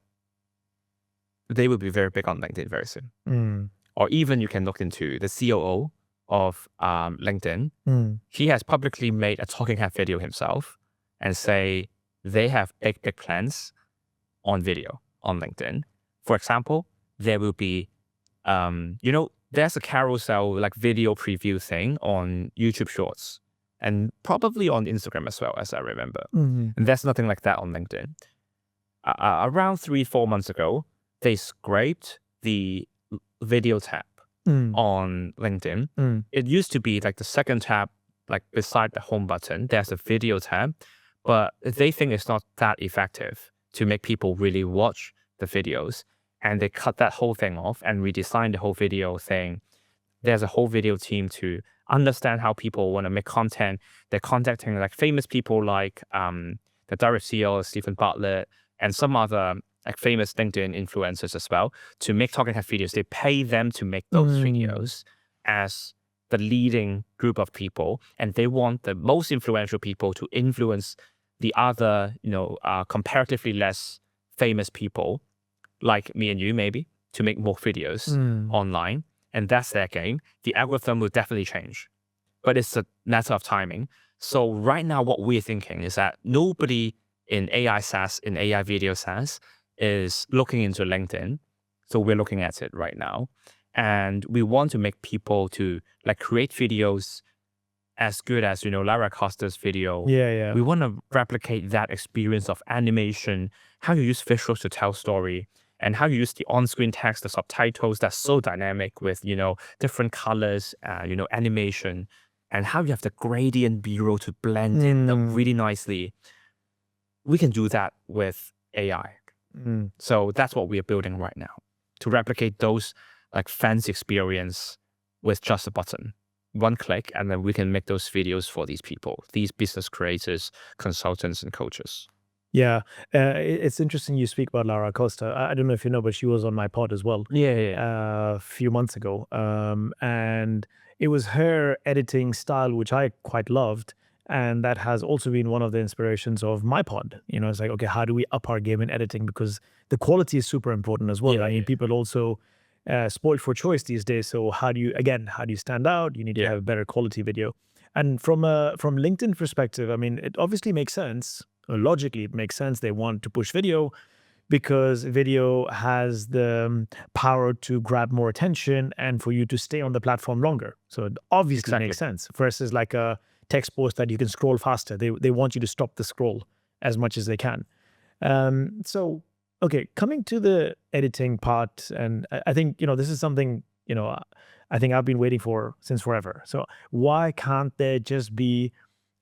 they will be very big on LinkedIn very soon. Or even you can look into the COO of LinkedIn. He has publicly made a talking head video himself and say they have big plans on video on LinkedIn. For example, there will be, there's a carousel like video preview thing on YouTube Shorts, and probably on Instagram as well, as I remember. And there's nothing like that on LinkedIn. Around 3-4 months ago, they scraped the video tab on LinkedIn. It used to be like the second tab, like beside the home button, there's a video tab, but they think it's not that effective to make people really watch the videos. And they cut that whole thing off and redesigned the whole video thing. There's a whole video team to understand how people want to make content. They're contacting like famous people like the direct CEO, Stephen Bartlett, and some other like famous LinkedIn influencers as well to make talking head videos. They pay them to make those videos as the leading group of people, and they want the most influential people to influence the other, comparatively less famous people like me and you maybe to make more videos online. And that's their game. The algorithm will definitely change, but it's a matter of timing. So right now, what we're thinking is that nobody in AI SaaS, in AI video SaaS, is looking into LinkedIn. So we're looking at it right now. And we want to make people to like create videos as good as, Lara Acosta's video. Yeah. We want to replicate that experience of animation, how you use visuals to tell story, and how you use the on-screen text, the subtitles that's so dynamic with, different colors, animation, and how you have the gradient B-roll to blend in really nicely. We can do that with AI. So that's what we are building right now, to replicate those like fancy experience with just a button, one click, and then we can make those videos for these people, these business creators, consultants, and coaches. Yeah, it's interesting you speak about Lara Acosta. I don't know if you know, but she was on my pod as well. Yeah. A few months ago, and it was her editing style which I quite loved, and that has also been one of the inspirations of my pod. It's like, okay, how do we up our game in editing, because the quality is super important as well. Yeah, I mean, people also spoiled for choice these days. So how do you stand out? You need to have a better quality video. And from LinkedIn perspective, I mean, it obviously makes sense. Logically, it makes sense. They want to push video because video has the power to grab more attention and for you to stay on the platform longer. So it obviously makes sense versus like a text post that you can scroll faster. They want you to stop the scroll as much as they can. So, okay, coming to the editing part, and I think, this is something, I think I've been waiting for since forever. So why can't there just be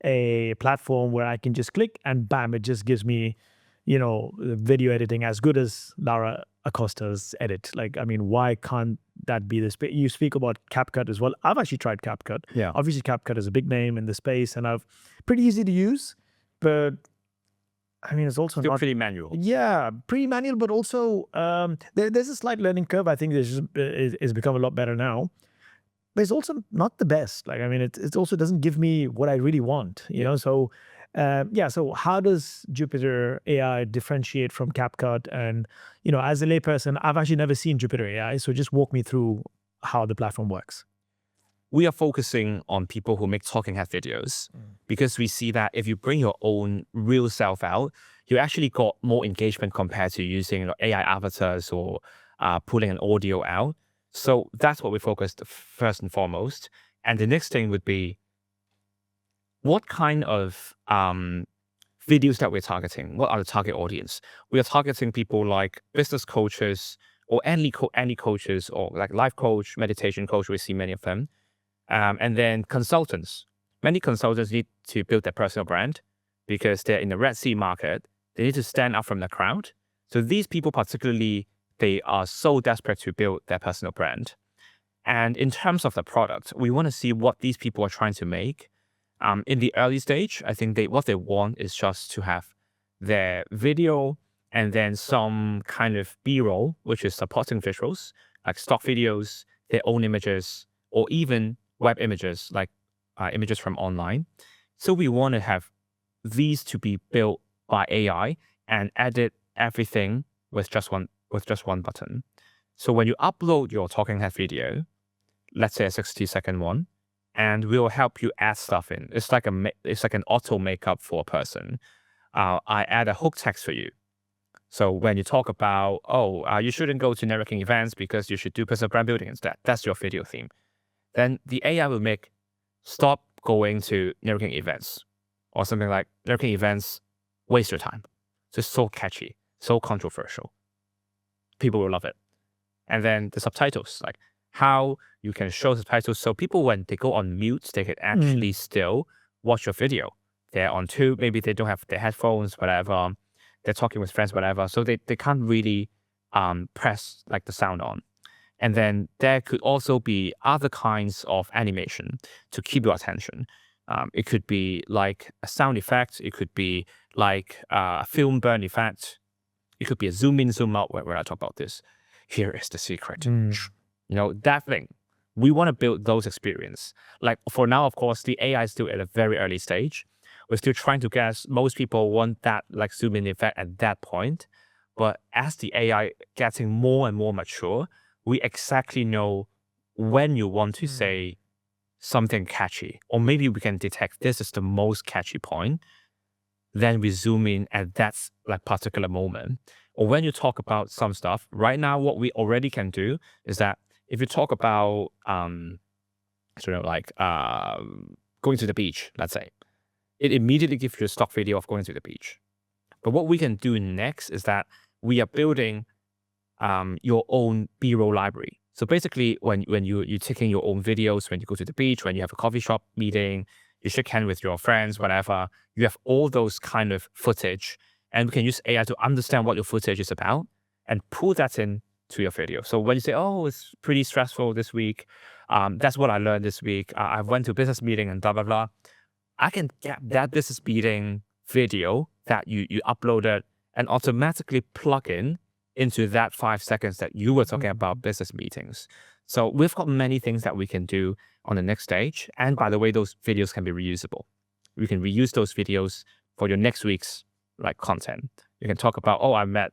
a platform where I can just click and bam, it just gives me, video editing as good as Lara Acosta's edit? Like, I mean, why can't that be this? You speak about CapCut as well. I've actually tried CapCut. Yeah. Obviously, CapCut is a big name in the space, and pretty easy to use, but I mean, it's also still not pretty manual. Yeah, pretty manual, but also there's a slight learning curve. I think it's become a lot better now. But it's also not the best. Like, I mean, it also doesn't give me what I really want, So, so how does Jupitrr AI differentiate from CapCut? And, as a layperson, I've actually never seen Jupitrr AI. So just walk me through how the platform works. We are focusing on people who make talking head videos because we see that if you bring your own real self out, you actually got more engagement compared to using AI avatars or pulling an audio out. So that's what we focused first and foremost. And the next thing would be, what kind of videos that we're targeting? What are the target audience? We are targeting people like business coaches or any coaches, or like life coach, meditation coach. We see many of them. And then consultants. Many consultants need to build their personal brand because they're in the Red Sea market. They need to stand out from the crowd. So these people particularly, they are so desperate to build their personal brand. And in terms of the product, we want to see what these people are trying to make. In the early stage, I think what they want is just to have their video and then some kind of B-roll, which is supporting visuals, like stock videos, their own images, or even web images, like images from online. So we want to have these to be built by AI and edit everything with just one button. So when you upload your talking head video, let's say a 60-second one, and we'll help you add stuff in. It's like an auto makeup for a person. I add a hook text for you. So when you talk about, you shouldn't go to networking events because you should do personal brand building instead. That's your video theme. Then the AI will make, stop going to networking events, or something like, networking events waste your time. Just so catchy, so controversial. People will love it. And then the subtitles, like how you can show subtitles so people, when they go on mute, they can actually still watch your video. They're on tube, maybe they don't have their headphones, whatever. They're talking with friends, whatever. So they can't really press like the sound on. And then there could also be other kinds of animation to keep your attention. It could be like a sound effect. It could be like a film burn effect. It could be a zoom in, zoom out where I talk about this. Here is the secret. That thing. We want to build those experience. Like for now, of course, the AI is still at a very early stage. We're still trying to guess. Most people want that like zoom in effect at that point. But as the AI getting more and more mature, we exactly know when you want to say something catchy, or maybe we can detect this is the most catchy point. Then we zoom in at that like particular moment. Or when you talk about some stuff, right now, what we already can do is that if you talk about, going to the beach, let's say. It immediately gives you a stock video of going to the beach. But what we can do next is that we are building your own B-roll library. So basically, when you're taking your own videos, when you go to the beach, when you have a coffee shop meeting, you shake hands with your friends, whatever, you have all those kind of footage, and we can use AI to understand what your footage is about and pull that in to your video. So when you say, oh, it's pretty stressful this week, that's what I learned this week. I went to a business meeting and blah, blah, blah. I can get that business meeting video that you uploaded and automatically plug in into that 5 seconds that you were talking about business meetings. So we've got many things that we can do on the next stage. And by the way, those videos can be reusable. You can reuse those videos for your next week's content. You can talk about, oh, I met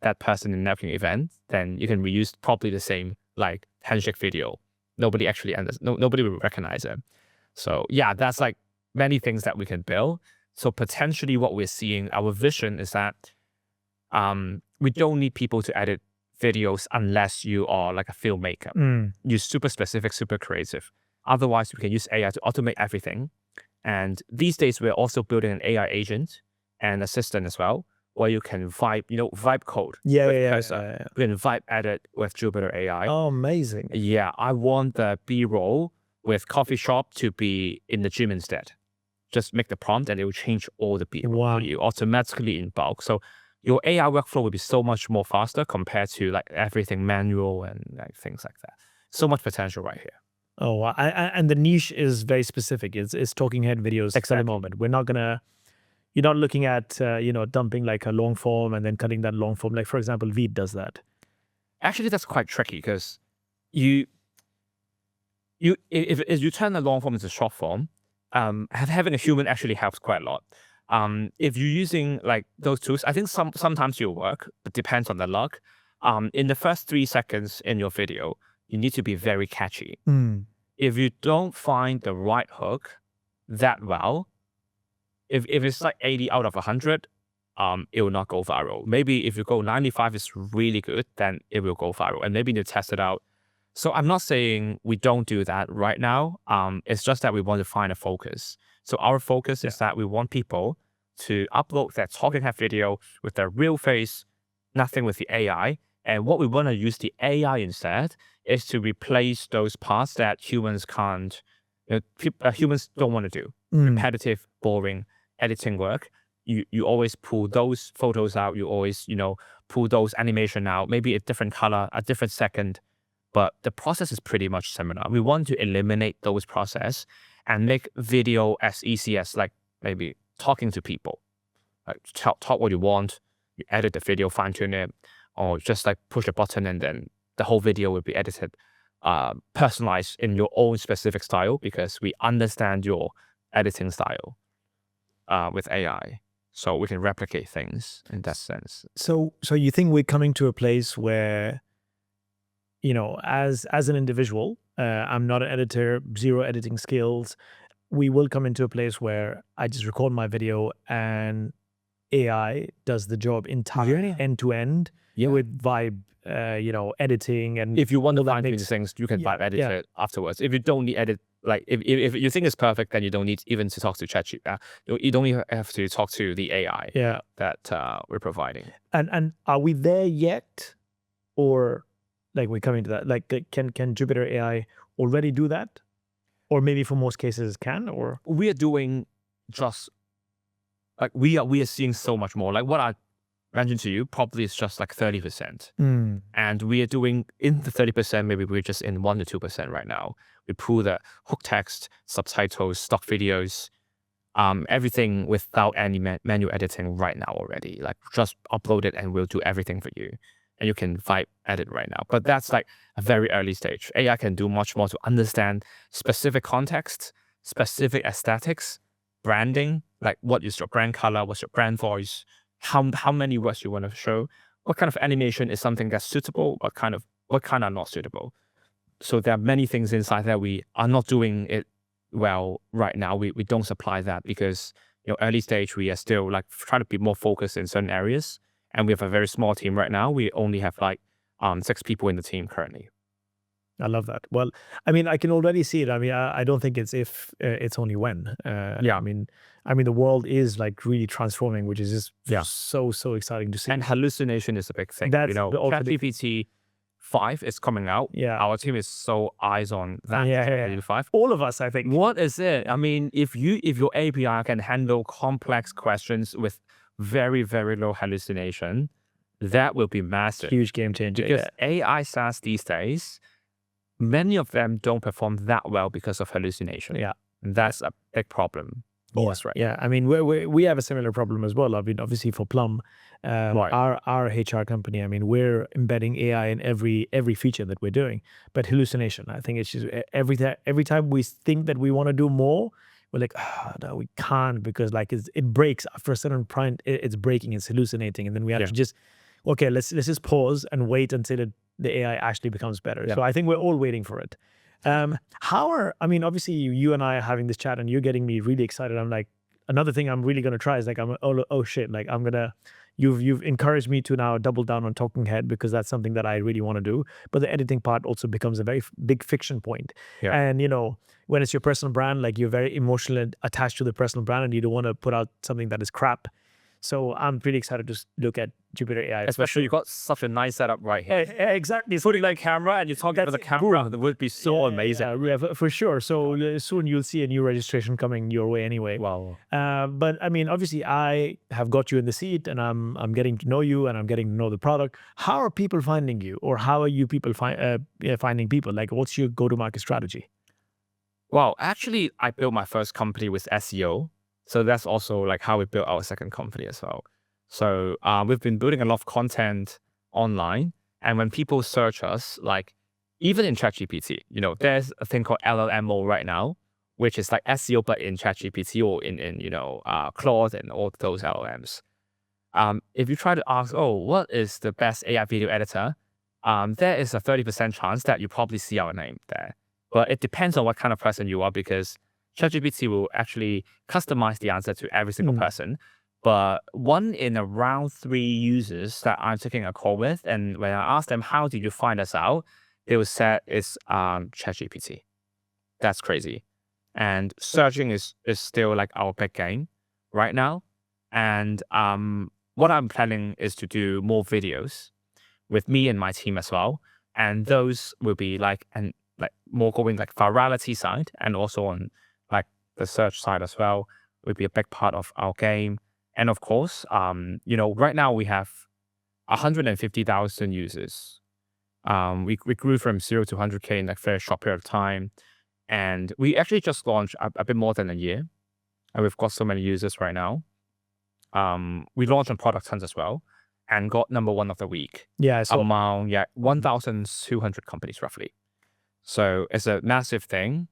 that person in a networking event. Then you can reuse probably the same handshake video. Nobody actually nobody will recognize it. So yeah, that's many things that we can build. So potentially what we're seeing, our vision is that we don't need people to edit videos unless you are like a filmmaker. You're super specific, super creative. Otherwise, we can use AI to automate everything. And these days, we're also building an AI agent and assistant as well, where you can vibe code. Yeah. We can vibe edit with Jupitrr AI. Oh, amazing. Yeah, I want the B-roll with coffee shop to be in the gym instead. Just make the prompt and it will change all the B-roll for you automatically in bulk. So your AI workflow will be so much more faster compared to everything manual and things like that. So much potential right here. Oh, wow. And the niche is very specific. It's talking head videos at the moment. You're not looking at, dumping a long form and then cutting that long form. For example, Veed does that. Actually, that's quite tricky because if you turn a long form into short form, having a human actually helps quite a lot. If you're using those tools, I think sometimes you'll work, but depends on the luck. In the first 3 seconds in your video, you need to be very catchy. If you don't find the right hook that well, if it's 80 out of 100, it will not go viral. Maybe if you go 95 is really good, then it will go viral. And maybe you test it out. So I'm not saying we don't do that right now. It's just that we want to find a focus. So our focus is that we want people to upload their talking head video with their real face, nothing with the AI. And what we want to use the AI instead is to replace those parts that humans can't, humans don't want to do. Repetitive, boring editing work. You always pull those photos out. You always, pull those animation out, maybe a different color, a different second. But the process is pretty much similar. We want to eliminate those process and make video as easy as maybe talking to people. Talk what you want, you edit the video, fine tune it, or just push a button and then the whole video will be edited, personalized in your own specific style because we understand your editing style with AI. So we can replicate things in that sense. So you think we're coming to a place where, as an individual, I'm not an editor, zero editing skills. We will come into a place where I just record my video and AI does the job entirely end to end with vibe, editing. And if you want to find these things, you can vibe edit it afterwards. If you don't need edit, if you think it's perfect, then you don't need even to talk to ChatGPT. You don't even have to talk to the AI that we're providing. And are we there yet? Or we're coming to that? Can Jupitrr AI already do that? Or maybe for most cases can? Or we are doing just we are seeing so much more. What I mentioned to you probably is just 30%. And we are doing in the 30%, maybe we're just in 1 to 2% right now. We pull the hook text, subtitles, stock videos, everything without any manual editing right now already. Just upload it and we'll do everything for you. And you can vibe edit right now. But that's a very early stage. AI can do much more to understand specific context, specific aesthetics, branding, what is your brand color, what's your brand voice, how many words you want to show, what kind of animation is something that's suitable, what kind are not suitable. So there are many things inside that we are not doing it well right now. We don't supply that because early stage we are still trying to be more focused in certain areas. And we have a very small team right now. We only have 6 people in the team currently. I love that. Well, I mean, I can already see it. I mean, I don't think it's if, it's only when. Yeah. I mean, the world is like really transforming, which is just Yeah. so exciting to see. And hallucination is a big thing. That's also big. ChatGPT 5 is coming out. Yeah. Our team is so eyes on that. Yeah. 5. All of us, I think. What is it? I mean, if your API can handle complex questions with very low hallucination, that will be massive. Huge game changer. Because Yeah. AI SaaS these days, many of them don't perform that well because of hallucination. Yeah. And that's a big problem for us, right? Yeah, I mean, we have a similar problem as well. I mean, obviously for Plum, Right. our HR company, I mean, we're embedding AI in every feature that we're doing. But hallucination, I think it's just every time we think that we want to do more, we're like, no, we can't, because like it breaks after a certain point. It's breaking, it's hallucinating, and then we have to just, okay, let's just pause and wait until the AI actually becomes better. So I think we're all waiting for it. I mean, obviously you and I are having this chat and you're getting me really excited. I'm like, another thing I'm really going to try is like, oh shit, like you've encouraged me to now double down on talking head, because that's something that I really want to do. But the editing part also becomes a very big friction point. Yeah. And when it's your personal brand, like you're very emotionally attached to the personal brand and you don't want to put out something that is crap. So I'm pretty excited to look at Jupitrr AI. Especially you got such a nice setup right here. Exactly. Putting like camera and you're talking to the camera, that would be so amazing. Yeah, for sure. So soon you'll see a new registration coming your way anyway. Wow. But I mean, obviously I have got you in the seat and I'm getting to know you and I'm getting to know the product. How are people finding you, or how are you people finding people? Like, what's your go-to-market strategy? Well, actually, I built my first company with SEO. So that's also like how we built our second company as well. So we've been building a lot of content online. And when people search us, like even in ChatGPT, there's a thing called LLMO right now, which is like SEO, but in ChatGPT or in Claude and all those LLMs. If you try to ask, what is the best AI video editor? There is a 30% chance that you probably see our name there. But it depends on what kind of person you are, because ChatGPT will actually customize the answer to every single person. But 1 in around 3 users that I'm taking a call with, and when I ask them, how did you find us out? They will say it's ChatGPT. That's crazy. And searching is still like our big game right now. And what I'm planning is to do more videos with me and my team as well. And those will be like more going like virality side, and also on like the search side as well, will be a big part of our game. And of course, right now we have 150,000 users. We grew from 0 to 100K in a very short period of time. And we actually just launched a bit more than a year. And we've got so many users right now. We launched on Product Hunt as well and got number 1 of the week. Yeah. So among 1,200 companies roughly. So it's a massive thing.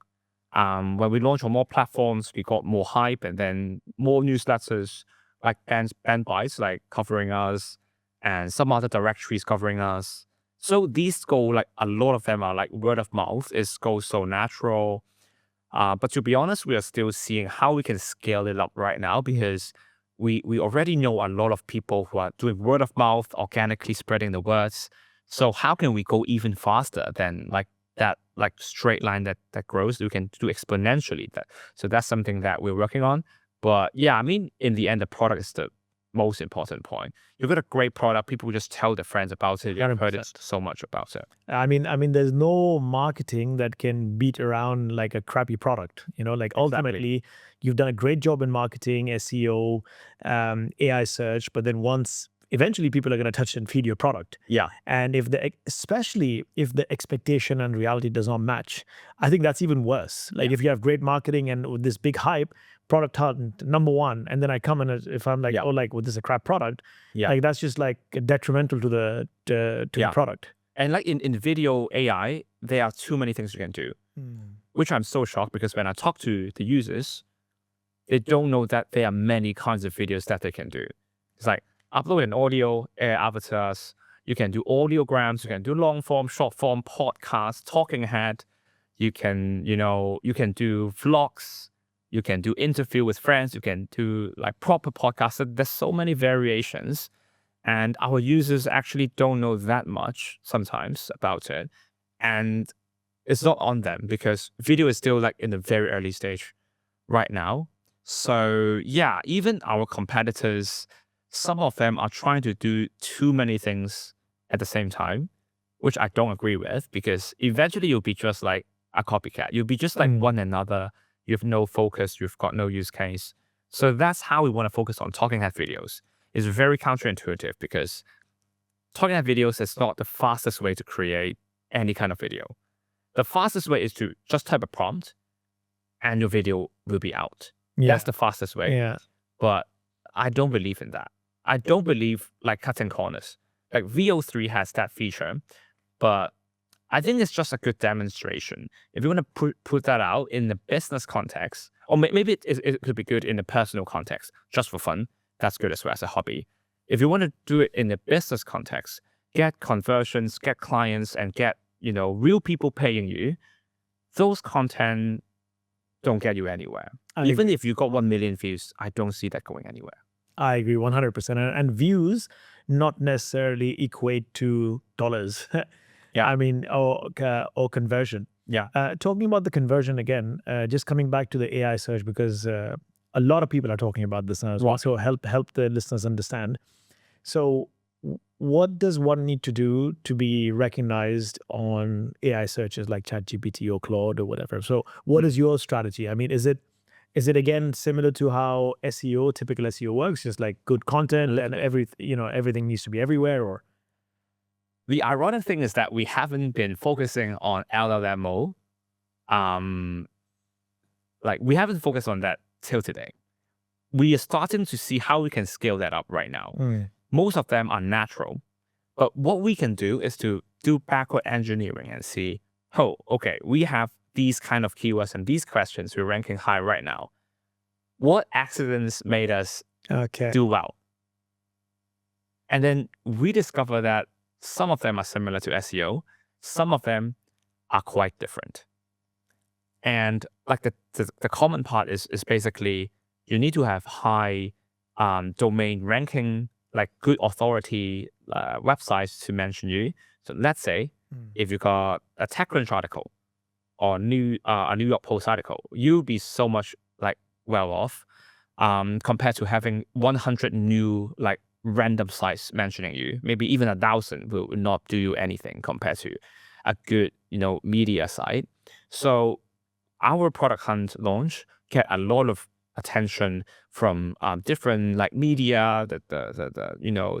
When we launch on more platforms, we got more hype, and then more newsletters like band bites like covering us, and some other directories covering us. So these go like, a lot of them are like word of mouth. It goes so natural. But to be honest, we are still seeing how we can scale it up right now, because we already know a lot of people who are doing word of mouth, organically spreading the words. So how can we go even faster than like that like straight line that grows? We can do exponentially that. So that's something that we're working on. But yeah, I mean, in the end, the product is the most important point. You've got a great product, people just tell their friends about it. You've heard it so much about it. I mean, there's no marketing that can beat around like a crappy product. Like ultimately, you've done a great job in marketing, SEO, AI search, but then eventually people are going to touch and feed your product. Yeah. And especially if the expectation and reality does not match, I think that's even worse. Like if you have great marketing and with this big hype, product hunt, number 1, and then I come in if I'm like, this is a crap product, like that's just like detrimental to the product. And like in video AI, there are too many things you can do, which I'm so shocked, because when I talk to the users, they don't know that there are many kinds of videos that they can do. It's like upload an audio, avatars. You can do audiograms. You can do long form, short form, podcast, talking head. You can, you can do vlogs. You can do interview with friends. You can do like proper podcasts. So there's so many variations, and our users actually don't know that much sometimes about it. And It's not on them because video is still like in the very early stage right now. So yeah, even our competitors, some of them are trying to do too many things at the same time, which I don't agree with, because eventually you'll be just like a copycat. You'll be just like one another. You have no focus. You've got no use case. So that's how we want to focus on talking head videos. It's very counterintuitive because talking head videos is not the fastest way to create any kind of video. The fastest way is to just type a prompt and your video will be out. Yeah. That's the fastest way. Yeah. But I don't believe in that. I don't believe like cutting corners. Like VO3 has that feature, but I think it's just a good demonstration. If you want to put that out in the business context, or maybe it could be good in the personal context, just for fun. That's good as well as a hobby. If you want to do it in the business context, get conversions, get clients, and get, real people paying you, those content don't get you anywhere. Even if you got 1 million views, I don't see that going anywhere. I agree 100%. And views not necessarily equate to dollars. Yeah. I mean, or conversion. Yeah. Talking about the conversion again, just coming back to the AI search, because a lot of people are talking about this now as well. So help the listeners understand. So what does one need to do to be recognized on AI searches like ChatGPT or Claude or whatever? So what is your strategy? I mean, is it again similar to how typical SEO works, just like good content and everything needs to be everywhere? Or the ironic thing is that we haven't been focusing on LLM mode. Like we haven't focused on that till today. We are starting to see how we can scale that up right now. Most of them are natural, but what we can do is to do backward engineering and see, okay, we have these kind of keywords and these questions we're ranking high right now. What accidents made us do well? And then we discover that some of them are similar to SEO. Some of them are quite different. And like the common part is basically you need to have high domain ranking, like good authority websites to mention you. So let's say if you got a TechCrunch article or a New York Post article, you'll be so much like well off compared to having 100 new like random sites mentioning you. Maybe even 1,000 will not do you anything compared to a good media site. So our product hunt launch get a lot of attention from different like media, the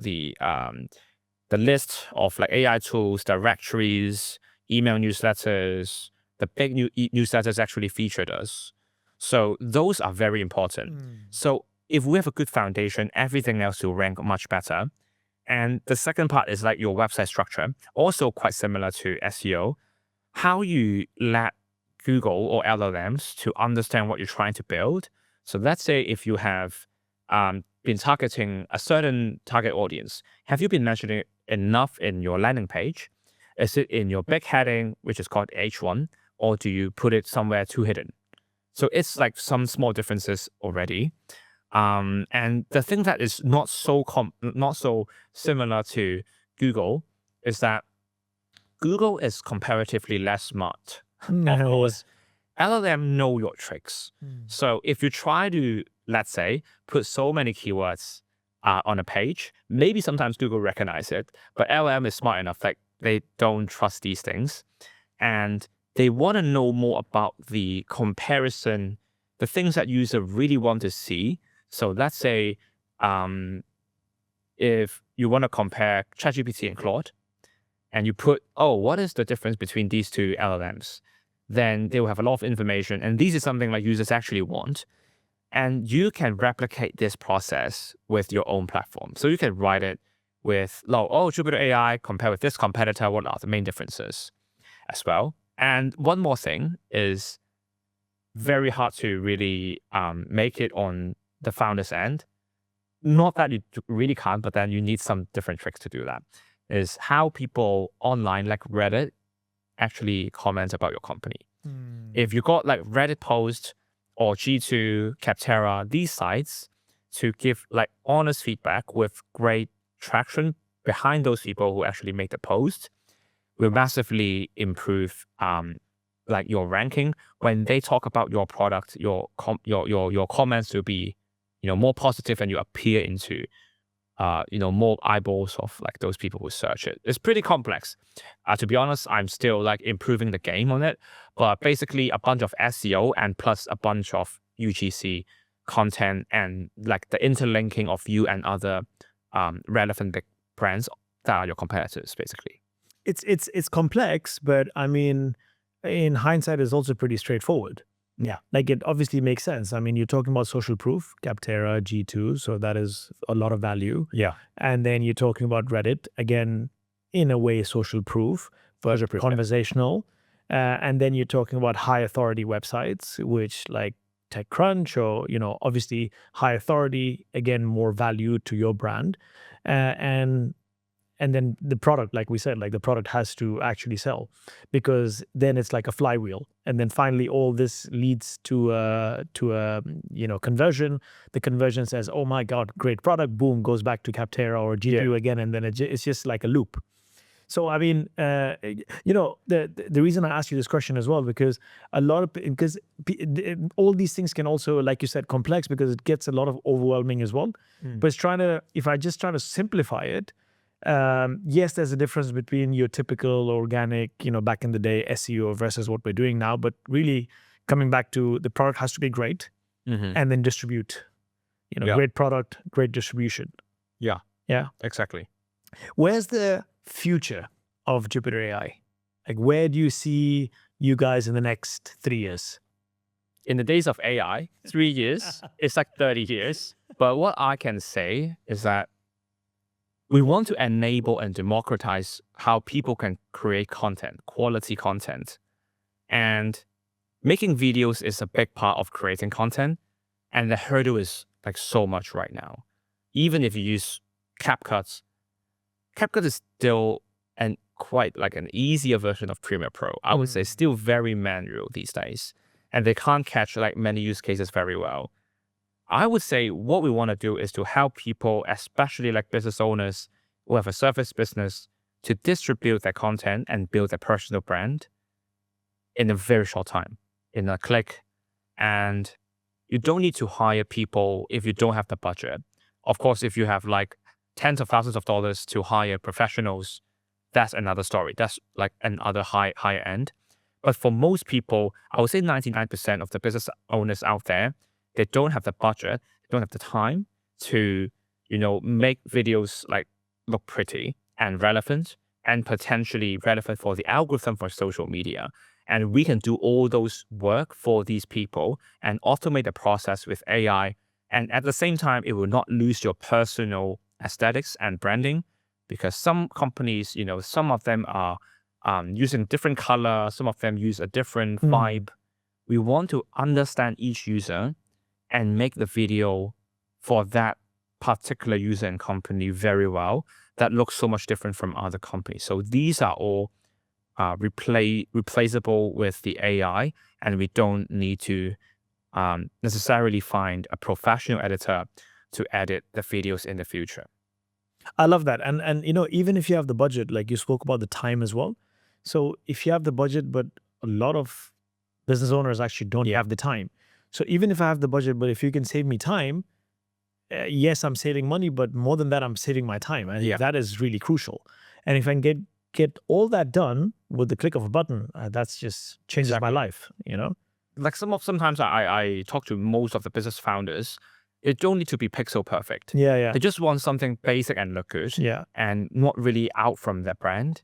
list of like AI tools, directories, email newsletters. The big newsletters actually featured us. So those are very important. So if we have a good foundation, everything else will rank much better. And the second part is like your website structure, also quite similar to SEO. How you let Google or LLMs to understand what you're trying to build. So let's say if you have been targeting a certain target audience, have you been mentioning it enough in your landing page? Is it in your big heading, which is called H1, or do you put it somewhere too hidden? So it's like some small differences already. And the thing that is not so similar to Google is that Google is comparatively less smart. Of course, LLM know your tricks. So if you try to, let's say, put so many keywords on a page, maybe sometimes Google recognize it, but LLM is smart enough, like they don't trust these things. And they want to know more about the comparison, the things that user really want to see. So let's say if you want to compare ChatGPT and Claude, and you put, what is the difference between these two LLMs? Then they will have a lot of information. And this is something like users actually want. And you can replicate this process with your own platform. So you can write it with, Jupitrr AI compared with this competitor, what are the main differences as well? And one more thing is very hard to really make it on the founder's end. Not that you really can't, but then you need some different tricks to do that. Is how people online, like Reddit, actually comment about your company. If you got like Reddit post or G2, Capterra, these sites to give like honest feedback with great traction behind those people who actually make the post, will massively improve like your ranking, when they talk about your product, your comments will be, more positive, and you appear into more eyeballs of like those people who search it. It's pretty complex. To be honest, I'm still like improving the game on it, but basically a bunch of SEO and plus a bunch of UGC content and like the interlinking of you and other relevant big brands that are your competitors, basically. It's complex, but I mean, in hindsight, it's also pretty straightforward. Yeah. Like it obviously makes sense. I mean, you're talking about social proof, Capterra, G2, so that is a lot of value. Yeah. And then you're talking about Reddit, again, in a way, social proof, but conversational. And then you're talking about high authority websites, which like TechCrunch or, obviously high authority, again, more value to your brand. And then the product, like we said, like the product has to actually sell, because then it's like a flywheel. And then finally, all this leads to a conversion. The conversion says, "Oh my God, great product!" Boom, goes back to Capterra or G2 again, and then it's just like a loop. So I mean, the reason I asked you this question as well, because all these things can also, like you said, complex, because it gets a lot of overwhelming as well. But if I just try to simplify it. Yes, there's a difference between your typical organic, back in the day SEO versus what we're doing now. But really, coming back to the product has to be great, and then distribute. Great product, great distribution. Yeah. Yeah. Exactly. Where's the future of Jupitrr AI? Like, where do you see you guys in the next 3 years? In the days of AI, 3 years, it's like 30 years. But what I can say is that we want to enable and democratize how people can create content, quality content. And making videos is a big part of creating content. And the hurdle is like so much right now. Even if you use CapCut is still quite like an easier version of Premiere Pro. I would say still very manual these days. And they can't catch like many use cases very well. I would say what we want to do is to help people, especially like business owners who have a service business, to distribute their content and build a personal brand in a very short time, in a click. And you don't need to hire people if you don't have the budget. Of course, if you have like tens of thousands of dollars to hire professionals, that's another story. That's like another higher end. But for most people, I would say 99% of the business owners out there, they don't have the budget, they don't have the time to, make videos like look pretty and relevant and potentially relevant for the algorithm for social media. And we can do all those work for these people and automate the process with AI. And at the same time, it will not lose your personal aesthetics and branding, because some companies, some of them are using different color, some of them use a different vibe. We want to understand each user and make the video for that particular user and company very well, that looks so much different from other companies. So these are all replaceable with the AI, and we don't need to necessarily find a professional editor to edit the videos in the future. I love that. And even if you have the budget, like you spoke about the time as well. So if you have the budget, but a lot of business owners actually don't have the time. So even if I have the budget, but if you can save me time, yes, I'm saving money, but more than that, I'm saving my time. And that is really crucial. And if I can get all that done with the click of a button, that's just changes my life, Like sometimes I talk to most of the business founders. It don't need to be pixel perfect. Yeah. They just want something basic and look good. Yeah. And not really out from their brand.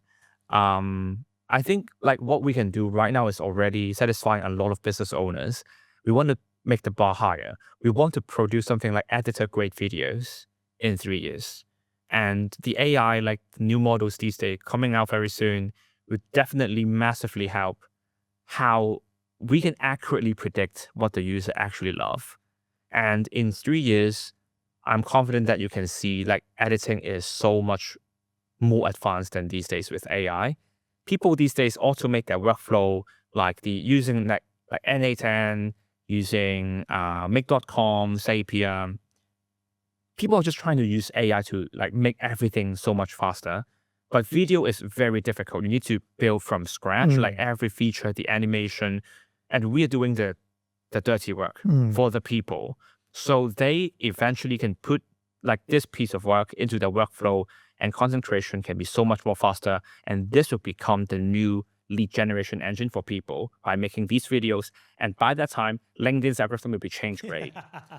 I think like what we can do right now is already satisfying a lot of business owners. We want to make the bar higher. We want to produce something like editor-grade videos in 3 years. And the AI, like the new models these days coming out very soon, would definitely massively help how we can accurately predict what the user actually love. And in 3 years, I'm confident that you can see like editing is so much more advanced than these days with AI. People these days automate their workflow, like using like N8N, using Make.com, Zapier. People are just trying to use AI to like make everything so much faster. But video is very difficult. You need to build from scratch, like every feature, the animation, and we are doing the dirty work for the people. So they eventually can put like this piece of work into their workflow, and content creation can be so much more faster. And this will become the new lead generation engine for people by making these videos. And by that time, LinkedIn's algorithm will be changed great.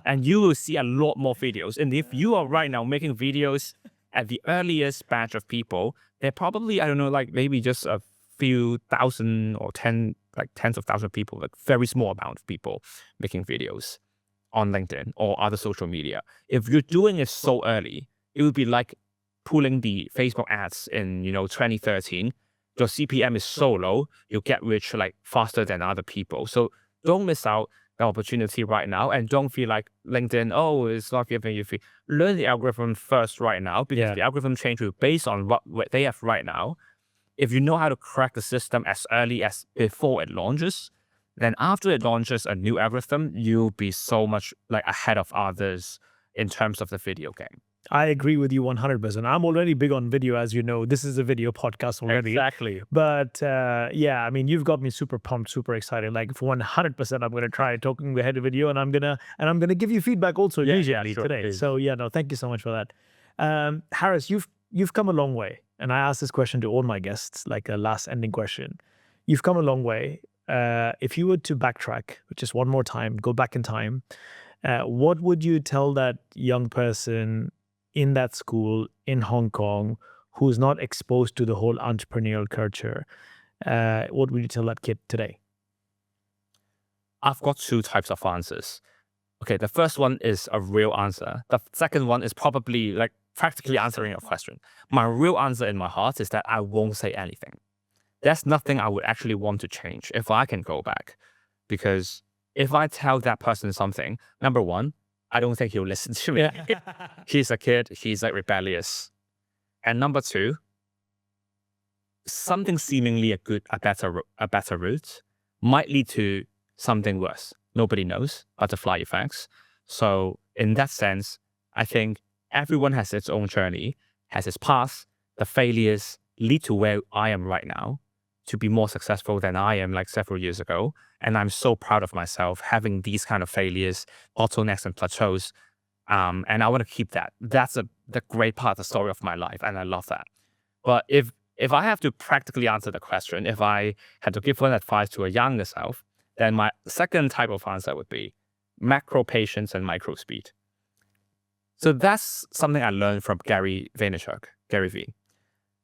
And you will see a lot more videos. And if you are right now making videos at the earliest batch of people, they're probably, I don't know, like maybe just a few thousand or tens of thousands of people, like very small amount of people making videos on LinkedIn or other social media. If you're doing it so early, it would be like pulling the Facebook ads in, 2013. Your CPM is so low, you'll get rich like faster than other people. So don't miss out the opportunity right now, and don't feel like LinkedIn, oh, it's not giving you free. Learn the algorithm first right now, because the algorithm change will based on what they have right now. If you know how to crack the system as early as before it launches, then after it launches a new algorithm, you'll be so much like ahead of others in terms of the video game. I agree with you 100%. I'm already big on video, as you know. This is a video podcast already. Exactly. But yeah, I mean, you've got me super pumped, super excited. Like for 100%, I'm going to try talking ahead of video, and I'm gonna give you feedback also immediately today. Please. So yeah, no, thank you so much for that. Harris, you've come a long way, and I ask this question to all my guests, like a last ending question. You've come a long way. If you were to backtrack just one more time, go back in time, what would you tell that young person in that school in Hong Kong who's not exposed to the whole entrepreneurial culture? What would you tell that kid today? I've got two types of answers. Okay, the first one is a real answer. The second one is probably like practically answering your question. My real answer in my heart is that I won't say anything. There's nothing I would actually want to change if I can go back. Because if I tell that person something, number one, I don't think he'll listen to me. He's a kid, he's like rebellious. And number two, something seemingly a better route might lead to something worse. Nobody knows, butterfly effects. So in that sense, I think everyone has its own journey, has its path. The failures lead to where I am right now, to be more successful than I am like several years ago. And I'm so proud of myself having these kind of failures, bottlenecks and plateaus. And I want to keep that. That's the great part of the story of my life. And I love that. But if I have to practically answer the question, if I had to give one advice to a younger self, then my second type of answer would be macro patience and micro speed. So that's something I learned from Gary V.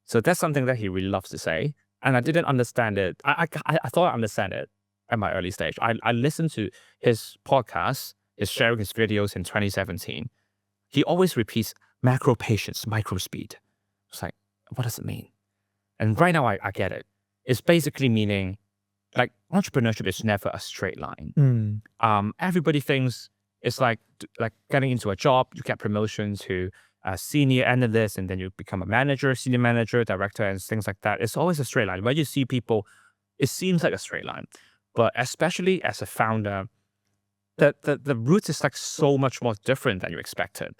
So that's something that he really loves to say. And I didn't understand it. I thought I understand it at my early stage. I listened to his podcast, his sharing his videos in 2017. He always repeats macro patience, micro speed. It's like, what does it mean? And right now I get it. It's basically meaning like entrepreneurship is never a straight line. Everybody thinks it's like getting into a job, you get promotion to a senior analyst, and then you become a manager, senior manager, director, and things like that. It's always a straight line. When you see people, it seems like a straight line. But especially as a founder, the route is like so much more different than you expected.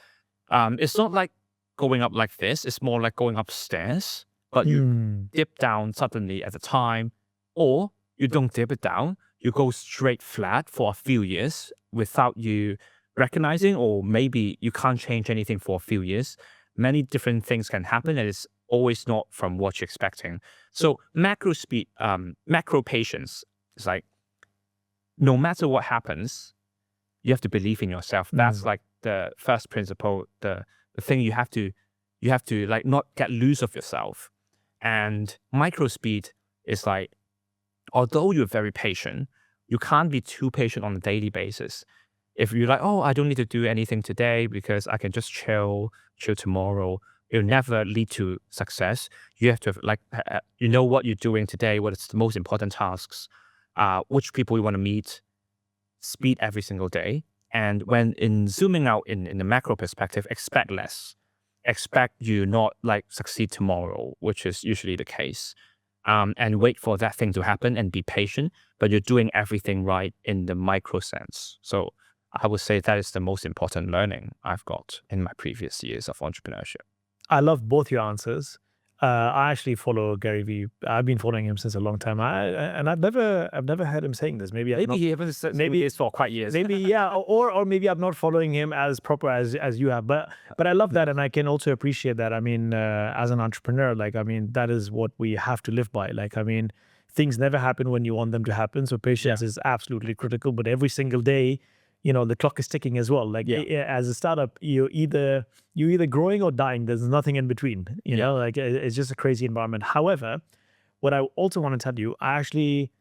It's not like going up like this. It's more like going upstairs, but you dip down suddenly at the time, or you don't dip it down. You go straight flat for a few years without you recognizing, or maybe you can't change anything for a few years. Many different things can happen, and it's always not from what you're expecting. So macro speed, macro patience is like, no matter what happens, you have to believe in yourself. That's like the first principle, the thing you have to like not get loose of yourself. And micro speed is like, although you're very patient, you can't be too patient on a daily basis. If you're like, oh, I don't need to do anything today because I can just chill tomorrow, it'll never lead to success. You have to like, you know what you're doing today, what is the most important tasks, which people you want to meet, speed every single day. And when in zooming out in the macro perspective, expect less. Expect you not like succeed tomorrow, which is usually the case. And wait for that thing to happen and be patient, but you're doing everything right in the micro sense. So I would say that is the most important learning I've got in my previous years of entrepreneurship. I love both your answers. I actually follow Gary Vee. I've been following him since a long time. And I've never heard him saying this. Maybe Maybe he hasn't said this for quite years. maybe yeah, or maybe I'm not following him as proper as you have. But I love that, and I can also appreciate that. I mean, as an entrepreneur, like I mean, that is what we have to live by. Like I mean, things never happen when you want them to happen. So patience is absolutely critical. But every single day, you know, the clock is ticking as well. Like as a startup, you're either growing or dying. There's nothing in between. You know, like it's just a crazy environment. However, what I also want to tell you, I actually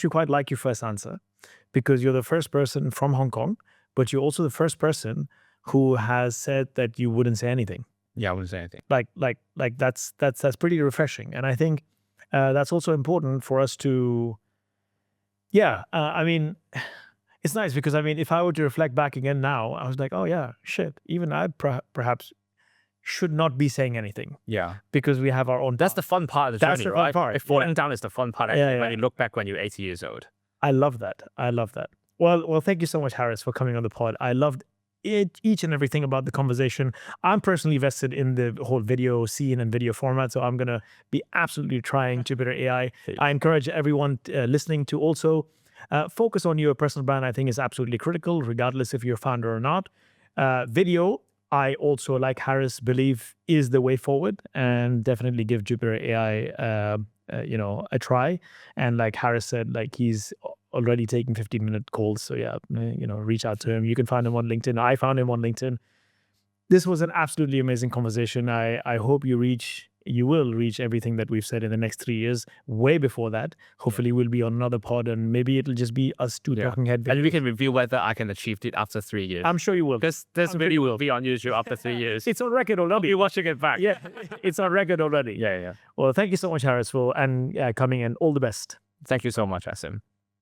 quite like your first answer, because you're the first person from Hong Kong, but you're also the first person who has said that you wouldn't say anything. Yeah, I wouldn't say anything. Like that's pretty refreshing, and I think that's also important for us to. Yeah, I mean. It's nice because, I mean, if I were to reflect back again now, I was like, oh yeah, shit. Even I perhaps should not be saying anything. Yeah. Because we have our own. That's the fun part of the journey, the fun right? part. Falling down is the fun part when you look back when you're 80 years old. I love that. I love that. Well, thank you so much, Harris, for coming on the pod. I loved each and everything about the conversation. I'm personally vested in the whole video scene and video format, so I'm going to be absolutely trying Jupitrr AI. I encourage everyone listening to also focus on your personal brand. I think is absolutely critical, regardless if you're a founder or not. Video, I also, like Harris, believe is the way forward, and definitely give Jupitrr AI, a try. And like Harris said, like he's already taking 15-minute calls. So yeah, reach out to him. You can find him on LinkedIn. I found him on LinkedIn. This was an absolutely amazing conversation. I hope you will reach everything that we've said in the next 3 years. Way before that, hopefully we'll be on another pod, and maybe it'll just be us two talking head. And we can review whether I can achieve it after 3 years. I'm sure you will. This video will be on YouTube after 3 years. It's on record already. I'll be watching it back. Yeah, it's on record already. Yeah. Well, thank you so much, Harris, for coming in. All the best. Thank you so much, Asim.